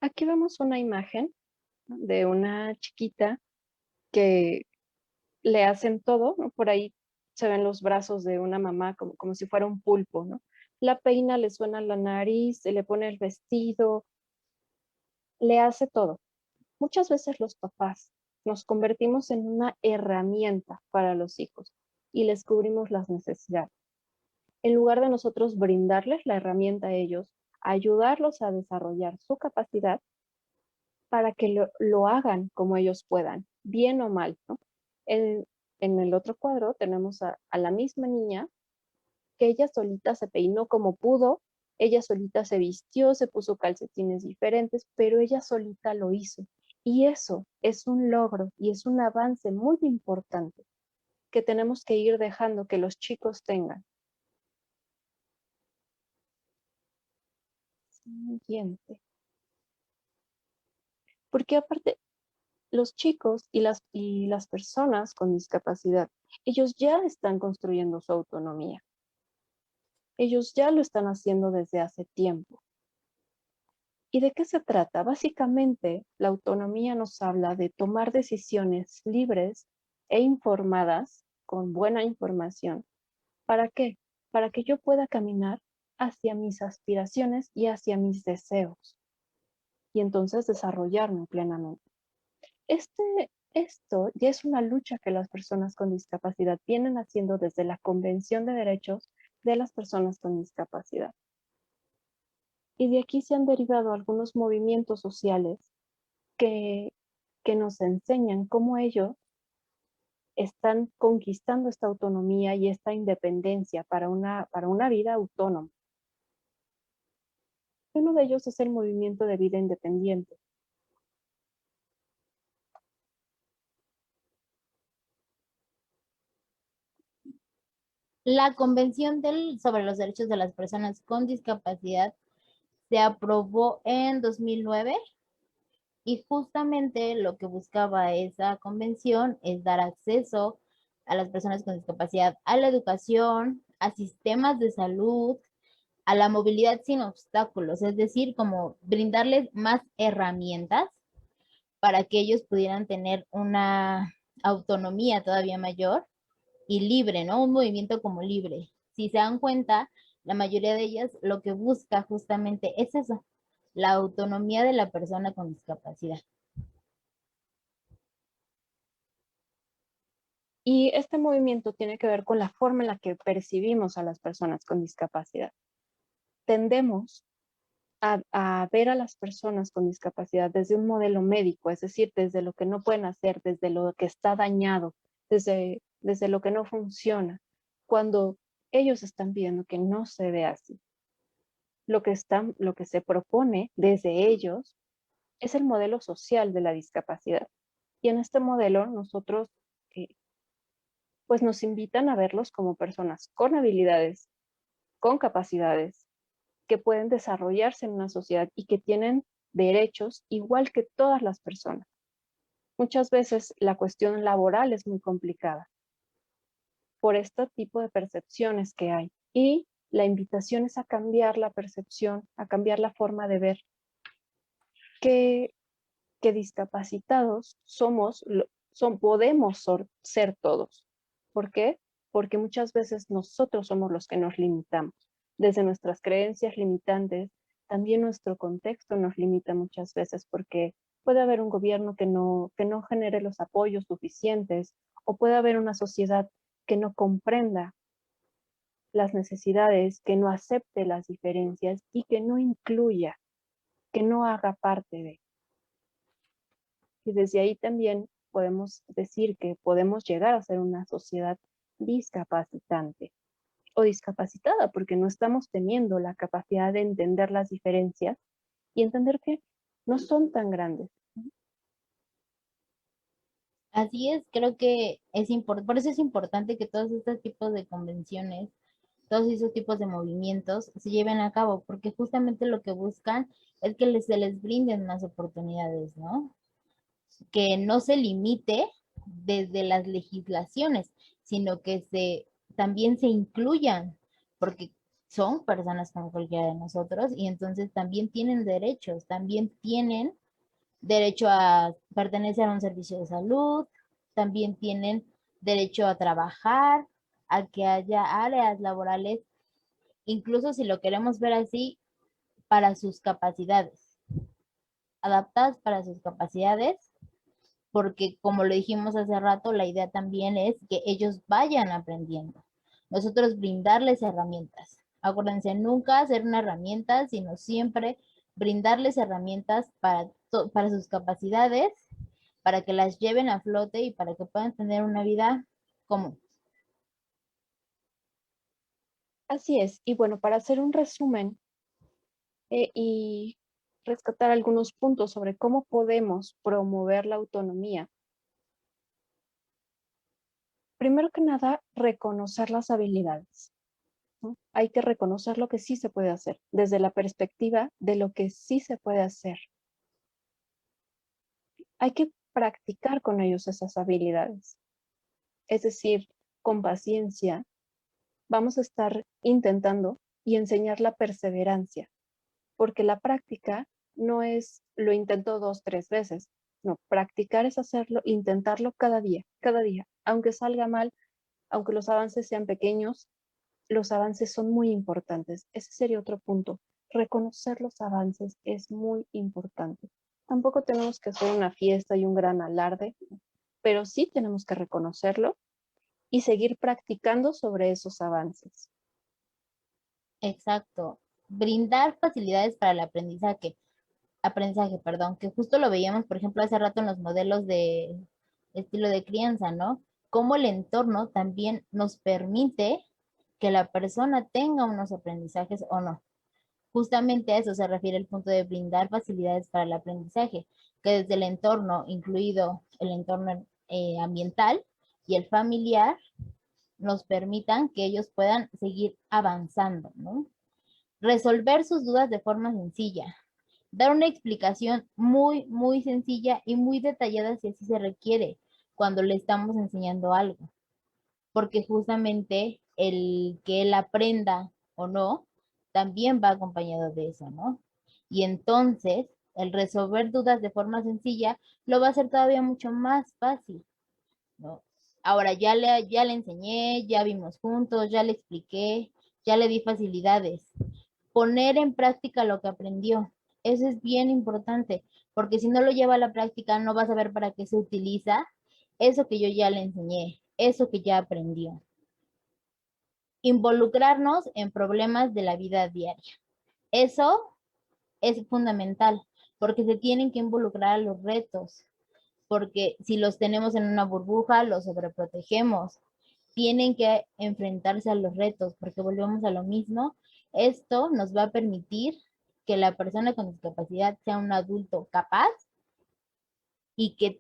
Aquí vemos una imagen, ¿no?, de una chiquita que le hacen todo, ¿no? Por ahí se ven los brazos de una mamá como si fuera un pulpo, ¿no? La peina, le suena la nariz, se le pone el vestido, le hace todo. Muchas veces los papás nos convertimos en una herramienta para los hijos y les cubrimos las necesidades. En lugar de nosotros brindarles la herramienta a ellos, ayudarlos a desarrollar su capacidad para que lo hagan como ellos puedan, bien o mal, ¿no? En, en el otro cuadro tenemos a la misma niña que ella solita se peinó como pudo, ella solita se vistió, se puso calcetines diferentes, pero ella solita lo hizo. Y eso es un logro y es un avance muy importante que tenemos que ir dejando que los chicos tengan. Siguiente. Porque aparte, los chicos y las personas con discapacidad, ellos ya están construyendo su autonomía. Ellos ya lo están haciendo desde hace tiempo. ¿Y de qué se trata? Básicamente, la autonomía nos habla de tomar decisiones libres e informadas, con buena información. ¿Para qué? Para que yo pueda caminar hacia mis aspiraciones y hacia mis deseos, y entonces desarrollarme plenamente. Esto ya es una lucha que las personas con discapacidad vienen haciendo desde la Convención de Derechos de las Personas con Discapacidad. Y de aquí se han derivado algunos movimientos sociales que, que nos enseñan cómo ellos están conquistando esta autonomía y esta independencia para una vida autónoma. Uno de ellos es el movimiento de vida independiente. La Convención sobre los Derechos de las Personas con Discapacidad se aprobó en 2009 y justamente lo que buscaba esa convención es dar acceso a las personas con discapacidad a la educación, a sistemas de salud, a la movilidad sin obstáculos, es decir, como brindarles más herramientas para que ellos pudieran tener una autonomía todavía mayor y libre, ¿no? Un movimiento como libre. Si se dan cuenta, la mayoría de ellas lo que busca justamente es eso, la autonomía de la persona con discapacidad. Y este movimiento tiene que ver con la forma en la que percibimos a las personas con discapacidad. Tendemos a ver a las personas con discapacidad desde un modelo médico, es decir, desde lo que no pueden hacer, desde lo que está dañado, desde lo que no funciona, cuando ellos están viendo que no se ve así. Lo que se propone desde ellos es el modelo social de la discapacidad. Y en este modelo nosotros eh, pues nos invitan a verlos como personas con habilidades, con capacidades, que pueden desarrollarse en una sociedad y que tienen derechos igual que todas las personas. Muchas veces la cuestión laboral es muy complicada por este tipo de percepciones que hay. Y la invitación es a cambiar la percepción, a cambiar la forma de ver que, que discapacitados podemos ser todos. ¿Por qué? Porque muchas veces nosotros somos los que nos limitamos. Desde nuestras creencias limitantes, también nuestro contexto nos limita muchas veces porque puede haber un gobierno que no genere los apoyos suficientes o puede haber una sociedad que no comprenda las necesidades, que no acepte las diferencias y que no incluya, que no haga parte de. Y desde ahí también podemos decir que podemos llegar a ser una sociedad discapacitante o discapacitada, porque no estamos teniendo la capacidad de entender las diferencias y entender que no son tan grandes. Así es, creo que es importante, por eso es importante que todos estos tipos de convenciones, todos esos tipos de movimientos se lleven a cabo, porque justamente lo que buscan es que se les brinden más oportunidades, ¿no? Que no se limite desde las legislaciones, sino que también se incluyan, porque son personas como cualquiera de nosotros y entonces también tienen derechos, también tienen derecho a pertenecer a un servicio de salud, también tienen derecho a trabajar, a que haya áreas laborales, incluso si lo queremos ver así, para sus capacidades, adaptadas para sus capacidades, porque como lo dijimos hace rato, la idea también es que ellos vayan aprendiendo. Nosotros brindarles herramientas. Acuérdense, nunca hacer una herramienta, sino siempre brindarles herramientas para sus capacidades, para que las lleven a flote y para que puedan tener una vida común. Así es. Y bueno, para hacer un resumen y rescatar algunos puntos sobre cómo podemos promover la autonomía. Primero que nada, reconocer las habilidades, ¿no? Hay que reconocer lo que sí se puede hacer, desde la perspectiva de lo que sí se puede hacer. Hay que practicar con ellos esas habilidades. Es decir, con paciencia, vamos a estar intentando y enseñar la perseverancia, porque la práctica no es lo intento 2, 3 veces. No, practicar es hacerlo, intentarlo cada día, aunque salga mal, aunque los avances sean pequeños, los avances son muy importantes. Ese sería otro punto. Reconocer los avances es muy importante. Tampoco tenemos que hacer una fiesta y un gran alarde, pero sí tenemos que reconocerlo y seguir practicando sobre esos avances. Exacto. Brindar facilidades para el aprendizaje, perdón, que justo lo veíamos, por ejemplo, hace rato en los modelos de estilo de crianza, ¿no? Cómo el entorno también nos permite que la persona tenga unos aprendizajes o no. Justamente a eso se refiere el punto de brindar facilidades para el aprendizaje, que desde el entorno, incluido el entorno ambiental y el familiar, nos permitan que ellos puedan seguir avanzando, ¿no? Resolver sus dudas de forma sencilla, dar una explicación muy, muy sencilla y muy detallada si así se requiere cuando le estamos enseñando algo, porque justamente el que él aprenda o no también va acompañado de eso, ¿no? Y entonces El resolver dudas de forma sencilla lo va a hacer todavía mucho más fácil, ¿no? Ahora ya le enseñé, ya vimos juntos, ya le expliqué, ya le di facilidades. Poner en práctica lo que aprendió. Eso es bien importante, porque si no lo lleva a la práctica, no va a saber para qué se utiliza eso que yo ya le enseñé, eso que ya aprendió. Involucrarnos en problemas de la vida diaria. Eso es fundamental, porque se tienen que involucrar a los retos, porque si los tenemos en una burbuja, los sobreprotegemos. Tienen que enfrentarse a los retos, porque volvemos a lo mismo. Esto nos va a permitir que la persona con discapacidad sea un adulto capaz y que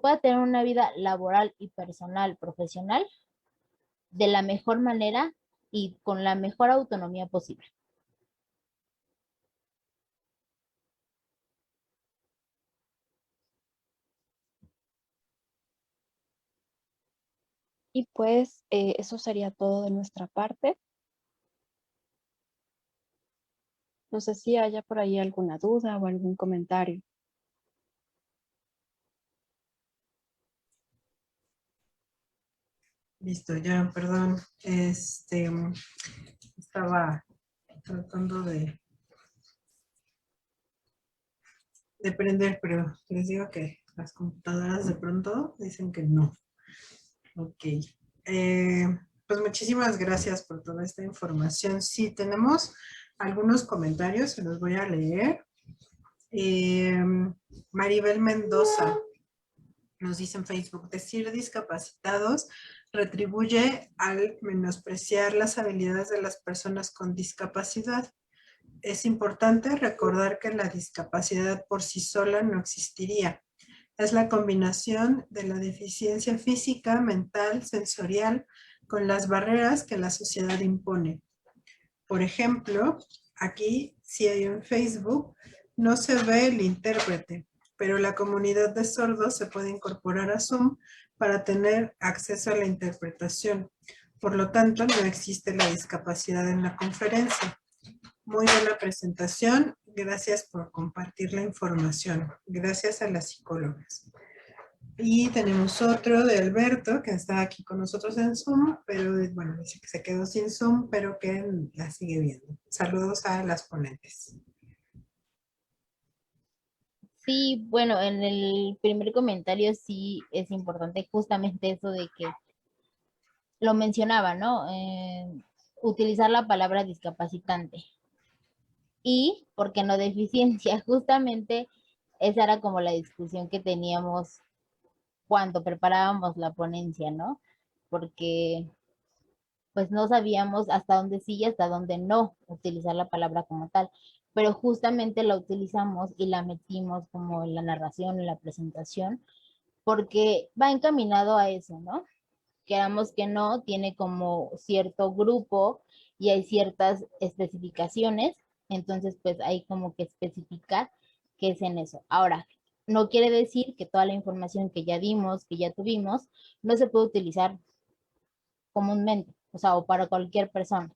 pueda tener una vida laboral y personal, profesional, de la mejor manera y con la mejor autonomía posible. Y pues eso sería todo de nuestra parte. No sé si haya por ahí alguna duda o algún comentario. Listo, ya, perdón. Estaba tratando de prender, pero les digo que las computadoras de pronto dicen que no. Ok. Pues muchísimas gracias por toda esta información. Sí, tenemos algunos comentarios, se los voy a leer. Maribel Mendoza nos dice en Facebook, decir discapacitados retribuye al menospreciar las habilidades de las personas con discapacidad. Es importante recordar que la discapacidad por sí sola no existiría. Es la combinación de la deficiencia física, mental, sensorial, con las barreras que la sociedad impone. Por ejemplo, aquí, si hay un Facebook, no se ve el intérprete, pero la comunidad de sordos se puede incorporar a Zoom para tener acceso a la interpretación. Por lo tanto, no existe la discapacidad en la conferencia. Muy buena presentación. Gracias por compartir la información. Gracias a las psicólogas. Y tenemos otro de Alberto, que está aquí con nosotros en Zoom, pero bueno, dice que se quedó sin Zoom, pero que la sigue viendo. Saludos a las ponentes. Sí, bueno, en el primer comentario sí es importante justamente eso de que lo mencionaba, ¿no? Utilizar la palabra discapacitante. Y, ¿por qué no deficiencia? Justamente esa era como la discusión que teníamos cuando preparábamos la ponencia, ¿no? Porque pues no sabíamos hasta dónde sí y hasta dónde no utilizar la palabra como tal, pero justamente la utilizamos y la metimos como en la narración, en la presentación, porque va encaminado a eso, ¿no? Queramos que no, tiene como cierto grupo y hay ciertas especificaciones, entonces pues hay como que especificar qué es en eso. Ahora, no quiere decir que toda la información que ya dimos, que ya tuvimos, no se puede utilizar comúnmente, o sea, o para cualquier persona,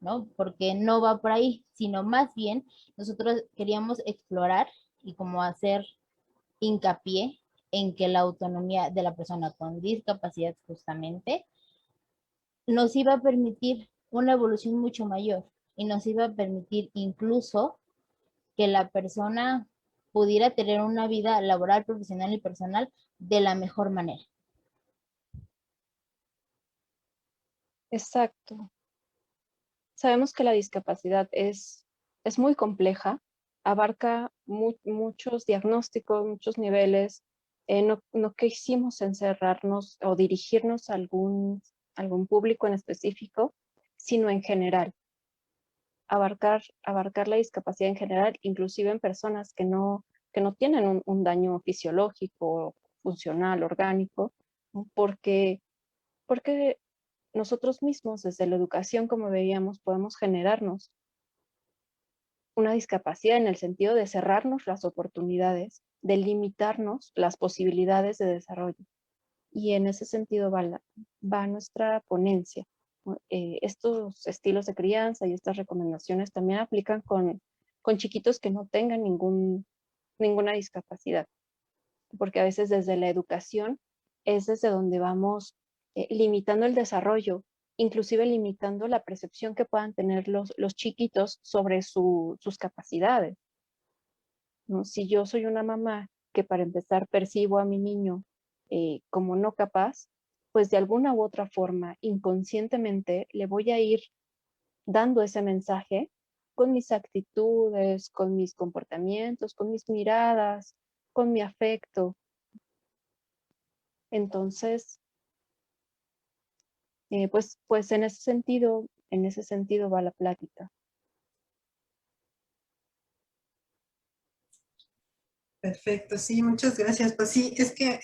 ¿no? Porque no va por ahí, sino más bien nosotros queríamos explorar y como hacer hincapié en que la autonomía de la persona con discapacidad justamente nos iba a permitir una evolución mucho mayor y nos iba a permitir incluso que la persona pudiera tener una vida laboral, profesional y personal de la mejor manera. Exacto. Sabemos que la discapacidad es muy compleja, abarca muchos diagnósticos, muchos niveles. No quisimos encerrarnos o dirigirnos a algún público en específico, sino en general. Abarcar la discapacidad en general, inclusive en personas que no tienen un daño fisiológico, funcional, orgánico, ¿no? Porque nosotros mismos, desde la educación, como veíamos, podemos generarnos una discapacidad en el sentido de cerrarnos las oportunidades, de limitarnos las posibilidades de desarrollo. Y en ese sentido va nuestra ponencia. Estos estilos de crianza y estas recomendaciones también aplican con chiquitos que no tengan ninguna discapacidad, porque a veces desde la educación es desde donde vamos limitando el desarrollo, inclusive limitando la percepción que puedan tener los chiquitos sobre sus capacidades, ¿no? Si yo soy una mamá que para empezar percibo a mi niño como no capaz, pues de alguna u otra forma, inconscientemente, le voy a ir dando ese mensaje con mis actitudes, con mis comportamientos, con mis miradas, con mi afecto. Entonces, pues en ese sentido va la plática. Perfecto, sí, muchas gracias. Pues sí, es que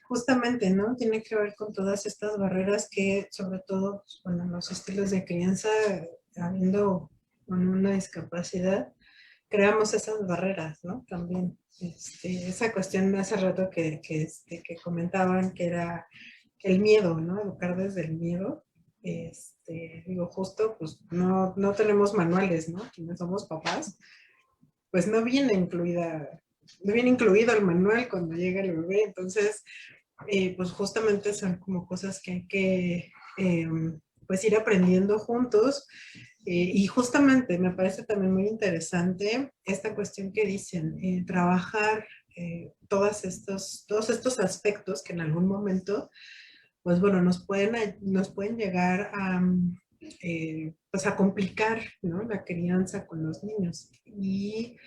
justamente, ¿no? Tiene que ver con todas estas barreras que, sobre todo, pues, bueno, los estilos de crianza, habiendo una discapacidad, creamos esas barreras, ¿no? También, esa cuestión de hace rato que comentaban que era el miedo, ¿no? Educar desde el miedo. Digo, justo, pues no tenemos manuales, ¿no? Quienes somos papás, pues no viene incluido el manual cuando llega el bebé, entonces, pues justamente son como cosas que hay que, pues ir aprendiendo juntos. Y justamente me parece también muy interesante esta cuestión que dicen, trabajar todos estos aspectos que en algún momento, pues bueno, nos pueden llegar a, pues a complicar, ¿no? La crianza con los niños. Y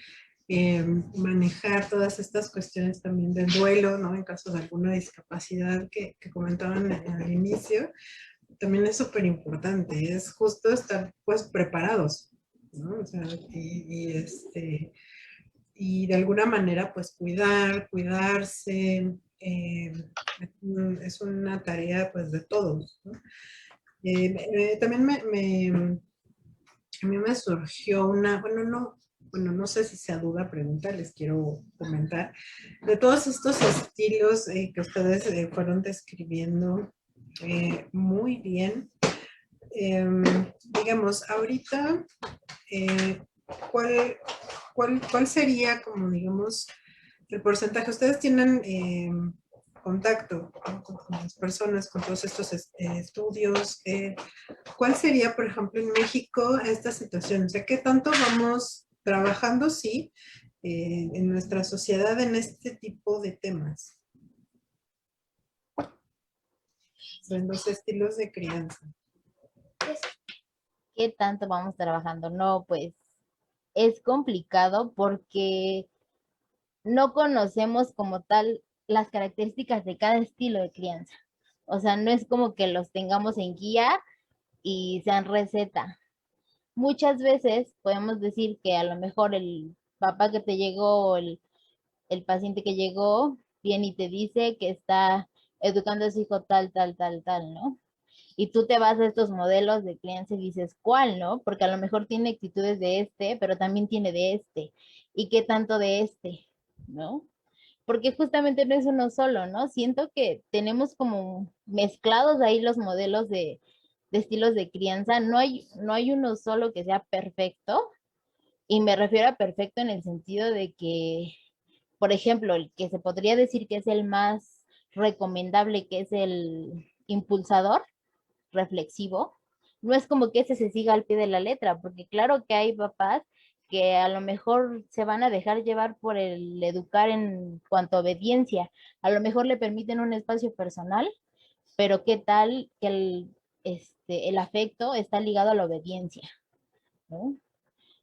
manejar todas estas cuestiones también del duelo, ¿no? En caso de alguna discapacidad que comentaban al inicio, también es súper importante, es justo estar pues preparados, ¿no? O sea, y de alguna manera pues cuidarse, es una tarea pues de todos, ¿no? También a mí me surgió bueno, no sé si sea duda, pregunta, les quiero comentar, de todos estos estilos que ustedes fueron describiendo muy bien, digamos, ahorita, eh, ¿cuál, cuál sería como, digamos, el porcentaje? Ustedes tienen contacto, ¿no? Con las personas, con todos estos estudios. ¿Cuál sería, por ejemplo, en México esta situación? O sea, ¿qué tanto vamos trabajando, sí, en nuestra sociedad en este tipo de temas? En los estilos de crianza. ¿Qué tanto vamos trabajando? No, pues es complicado porque no conocemos como tal las características de cada estilo de crianza. O sea, no es como que los tengamos en guía y sean receta. Muchas veces podemos decir que a lo mejor el papá que te llegó, el paciente que llegó, viene y te dice que está educando a su hijo tal, tal, tal, tal, ¿no? Y tú te vas a estos modelos de crianza y dices, ¿cuál, no? Porque a lo mejor tiene actitudes de este, pero también tiene de este. ¿Y qué tanto de este, no? Porque justamente no es uno solo, ¿no? Siento que tenemos como mezclados ahí los modelos de estilos de crianza. No hay uno solo que sea perfecto. Y me refiero a perfecto en el sentido de que, por ejemplo, el que se podría decir que es el más recomendable, que es el impulsador reflexivo, no es como que ese se siga al pie de la letra, porque claro que hay papás que a lo mejor se van a dejar llevar por el educar en cuanto a obediencia, a lo mejor le permiten un espacio personal, pero qué tal que el afecto está ligado a la obediencia, ¿no?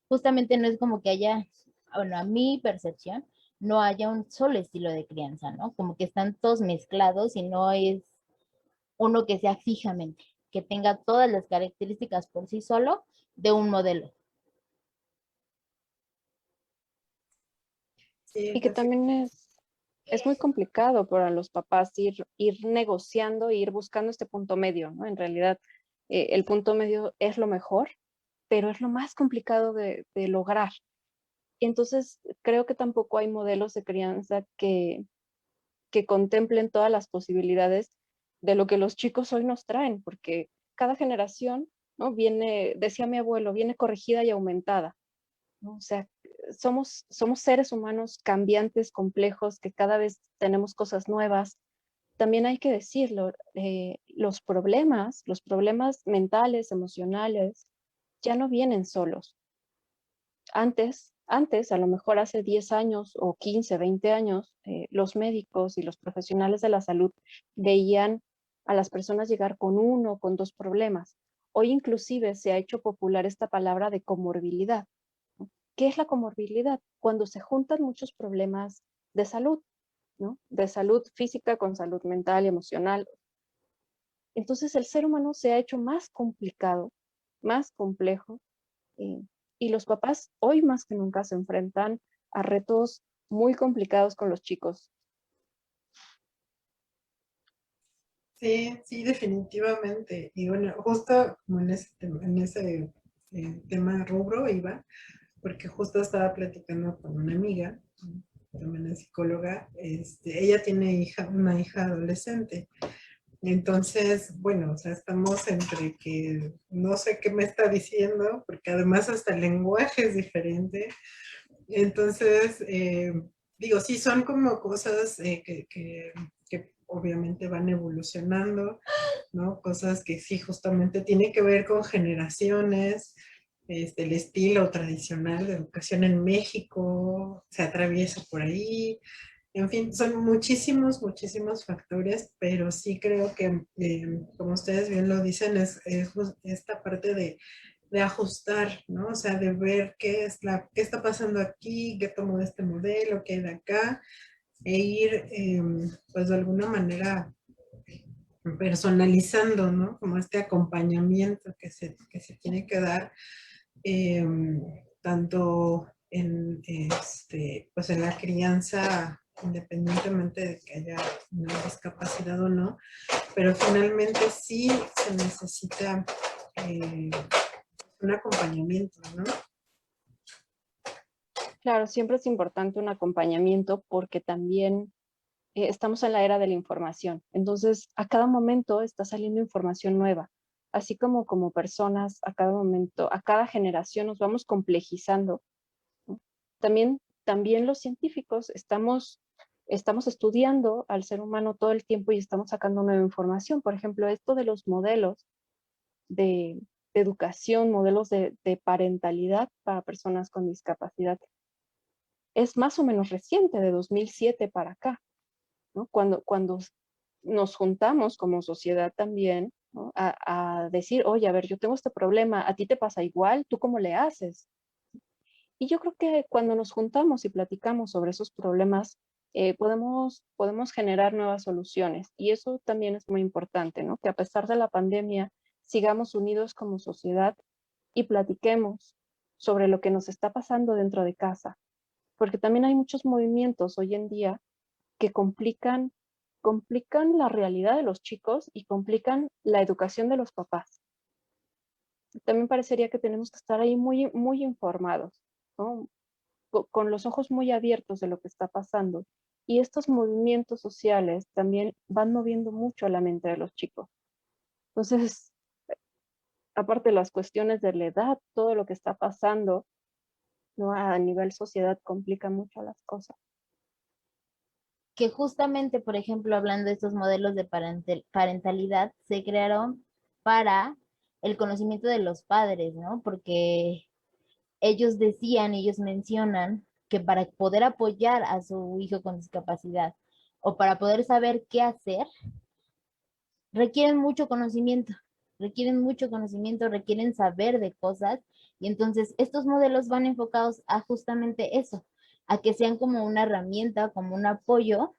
Justamente no es como que haya, bueno, a mi percepción, no haya un solo estilo de crianza, ¿no? Como que están todos mezclados y no es uno que sea fijamente, que tenga todas las características por sí solo de un modelo. Sí, Y que pues, también es muy complicado para los papás ir negociando, ir buscando este punto medio, ¿no? En realidad, el punto medio es lo mejor, pero es lo más complicado de lograr. Y entonces creo que tampoco hay modelos de crianza que contemplen todas las posibilidades de lo que los chicos hoy nos traen, porque cada generación, ¿no? Viene, decía mi abuelo, viene corregida y aumentada, ¿no? O sea, somos seres humanos cambiantes, complejos, que cada vez tenemos cosas nuevas. También hay que decirlo, los problemas mentales, emocionales, ya no vienen solos. Antes, a lo mejor hace 10 años o 15, 20 años, los médicos y los profesionales de la salud veían a las personas llegar con uno, con dos problemas. Hoy inclusive se ha hecho popular esta palabra de comorbilidad. ¿Qué es la comorbilidad? Cuando se juntan muchos problemas de salud, ¿no? De salud física con salud mental y emocional. Entonces el ser humano se ha hecho más complicado, más complejo, eh, y los papás hoy más que nunca se enfrentan a retos muy complicados con los chicos. Sí, sí, definitivamente. Y bueno, justo como en ese tema rubro iba, porque justo estaba platicando con una amiga, también es psicóloga, ella tiene una hija adolescente. Entonces, bueno, o sea, estamos entre que no sé qué me está diciendo, porque además hasta el lenguaje es diferente. Entonces, digo, sí, son como cosas que obviamente van evolucionando, ¿no? Cosas que sí, justamente tienen que ver con generaciones, el estilo tradicional de educación en México se atraviesa por ahí. En fin, son muchísimos, muchísimos factores, pero sí creo que, como ustedes bien lo dicen, es esta parte de ajustar, ¿no? O sea, de ver qué está pasando aquí, qué tomo de este modelo, qué hay de acá, e ir, pues de alguna manera personalizando, ¿no? Como este acompañamiento que se tiene que dar, eh, tanto pues en la crianza, independientemente de que haya una discapacidad o no, pero finalmente sí se necesita eh, un acompañamiento, ¿no? Claro, siempre es importante un acompañamiento porque también estamos en la era de la información. Entonces, a cada momento está saliendo información nueva. Así como personas, a cada momento, a cada generación nos vamos complejizando, ¿no? También los científicos estamos estudiando al ser humano todo el tiempo y estamos sacando nueva información. Por ejemplo, esto de los modelos de, de educación, modelos de parentalidad para personas con discapacidad, es más o menos reciente, de 2007 para acá, ¿no? Cuando nos juntamos como sociedad también, ¿no? A decir, oye, a ver, yo tengo este problema, ¿a ti te pasa igual? ¿Tú cómo le haces? Y yo creo que cuando nos juntamos y platicamos sobre esos problemas, podemos generar nuevas soluciones. Y eso también es muy importante, ¿no? Que a pesar de la pandemia, sigamos unidos como sociedad y platiquemos sobre lo que nos está pasando dentro de casa. Porque también hay muchos movimientos hoy en día que complican la realidad de los chicos y complican la educación de los papás. También parecería que tenemos que estar ahí muy, muy informados, ¿no? Con los ojos muy abiertos de lo que está pasando. Y estos movimientos sociales también van moviendo mucho la mente de los chicos. Entonces, aparte de las cuestiones de la edad, todo lo que está pasando, ¿no? A nivel sociedad complica mucho las cosas. Que justamente, por ejemplo, hablando de estos modelos de parentalidad, se crearon para el conocimiento de los padres, ¿no? Porque ellos mencionan que para poder apoyar a su hijo con discapacidad o para poder saber qué hacer, requieren mucho conocimiento, requieren saber de cosas y entonces estos modelos van enfocados a justamente eso, a que sean como una herramienta, como un apoyo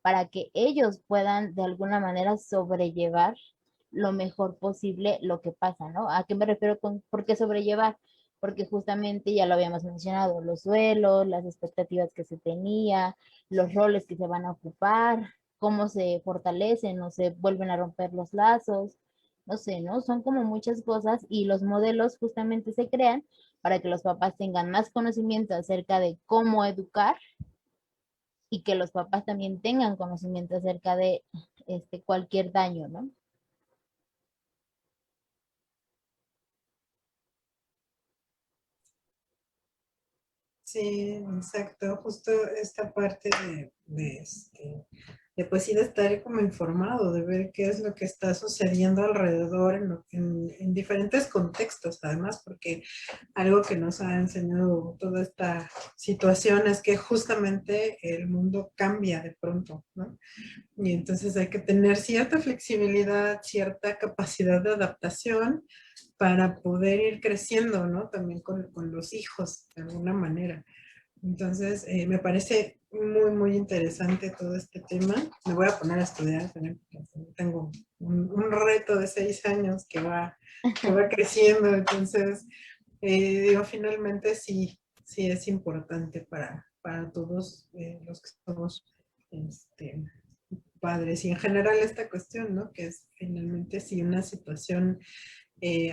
para que ellos puedan de alguna manera sobrellevar lo mejor posible lo que pasa, ¿no? ¿A qué me refiero con por qué sobrellevar? Porque justamente ya lo habíamos mencionado, los duelos, las expectativas que se tenía, los roles que se van a ocupar, cómo se fortalecen o se vuelven a romper los lazos, no sé, ¿no? Son como muchas cosas y los modelos justamente se crean para que los papás tengan más conocimiento acerca de cómo educar y que los papás también tengan conocimiento acerca de cualquier daño, ¿no? Sí, exacto. Justo esta parte de pues sí, de estar como informado, de ver qué es lo que está sucediendo alrededor en diferentes contextos, además, porque algo que nos ha enseñado toda esta situación es que justamente el mundo cambia de pronto, ¿no? Y entonces hay que tener cierta flexibilidad, cierta capacidad de adaptación para poder ir creciendo, ¿no? También con los hijos, de alguna manera. Entonces, me parece muy, muy interesante todo este tema. Me voy a poner a estudiar también, porque tengo un reto de 6 años que va creciendo. Entonces, digo, finalmente sí, sí es importante para todos los que somos este, padres. Y en general esta cuestión, ¿no? Que es finalmente si una situación,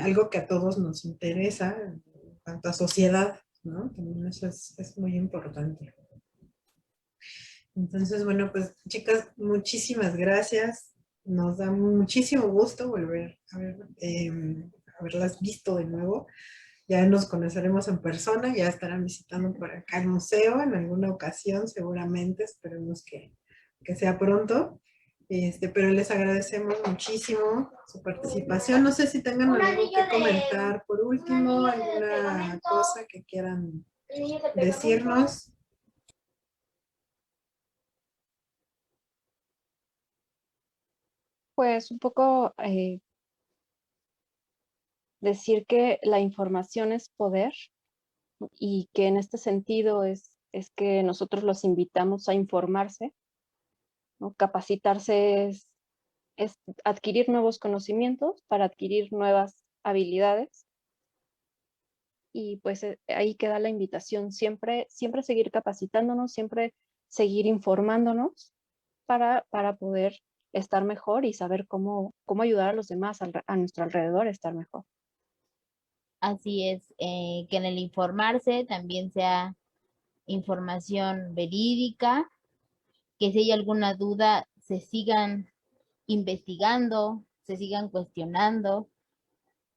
algo que a todos nos interesa, en cuanto a sociedad, ¿no? También eso es muy importante. Entonces, bueno, pues chicas, muchísimas gracias. Nos da muchísimo gusto volver a haberlas visto de nuevo. Ya nos conoceremos en persona, ya estarán visitando por acá el museo en alguna ocasión, seguramente, esperemos que sea pronto. Pero les agradecemos muchísimo su participación. No sé si tengan algo que comentar por último, alguna cosa que quieran decirnos. Pues un poco decir que la información es poder y que en este sentido es que nosotros los invitamos a informarse, ¿no? Capacitarse es adquirir nuevos conocimientos para adquirir nuevas habilidades y pues ahí queda la invitación, siempre, siempre seguir capacitándonos, siempre seguir informándonos para poder estar mejor y saber cómo ayudar a los demás a nuestro alrededor a estar mejor. Así es, que en el informarse también sea información verídica, que si hay alguna duda se sigan investigando, se sigan cuestionando.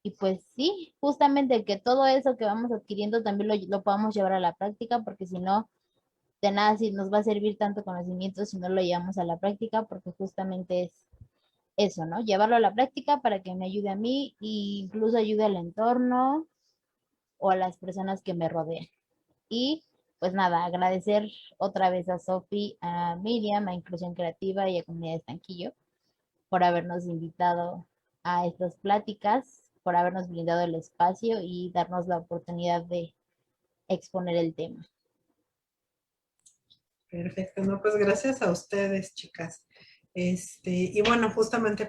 Y pues sí, justamente que todo eso que vamos adquiriendo también lo podamos llevar a la práctica, porque si no, de nada si nos va a servir tanto conocimiento si no lo llevamos a la práctica, porque justamente es eso, ¿no? Llevarlo a la práctica para que me ayude a mí e incluso ayude al entorno o a las personas que me rodean. Y pues nada, agradecer otra vez a Sofi, a Miriam, a Inclusión Creativa y a Comunidad Estanquillo por habernos invitado a estas pláticas, por habernos brindado el espacio y darnos la oportunidad de exponer el tema. Perfecto, no, pues gracias a ustedes, chicas. Y bueno, justamente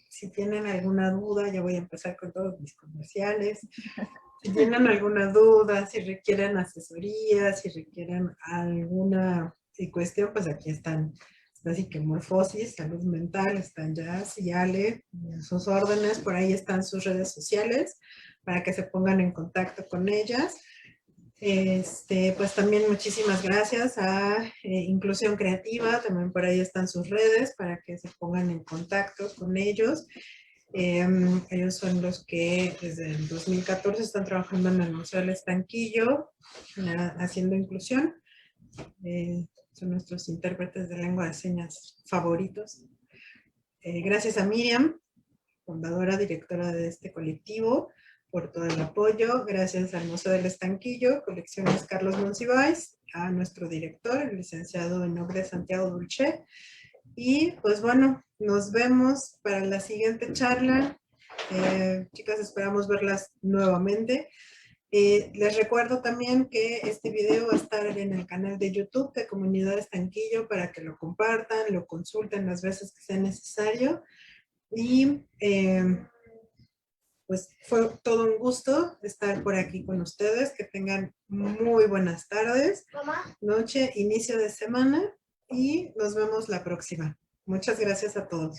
si tienen alguna duda, ya voy a empezar con todos mis comerciales. Si tienen alguna duda, si requieren asesoría, si requieren alguna cuestión, pues aquí están. Así que Morfosis, Salud Mental, están Jazz y Ale, sus órdenes, por ahí están sus redes sociales para que se pongan en contacto con ellas. Pues también muchísimas gracias a Inclusión Creativa, también por ahí están sus redes para que se pongan en contacto con ellos. Ellos son los que desde el 2014 están trabajando en el Museo del Estanquillo, haciendo inclusión. Son nuestros intérpretes de lengua de señas favoritos. Gracias a Miriam, fundadora, directora de este colectivo, por todo el apoyo. Gracias al Museo del Estanquillo, Colecciones Carlos Monsiváis, a nuestro director, el licenciado Enoc Santiago Dulce. Y pues bueno, nos vemos para la siguiente charla. Chicas, esperamos verlas nuevamente. Les recuerdo también que este video va a estar en el canal de YouTube de Comunidad Estanquillo para que lo compartan, lo consulten las veces que sea necesario. Y pues fue todo un gusto estar por aquí con ustedes. Que tengan muy buenas tardes, noche, inicio de semana y nos vemos la próxima. Muchas gracias a todos.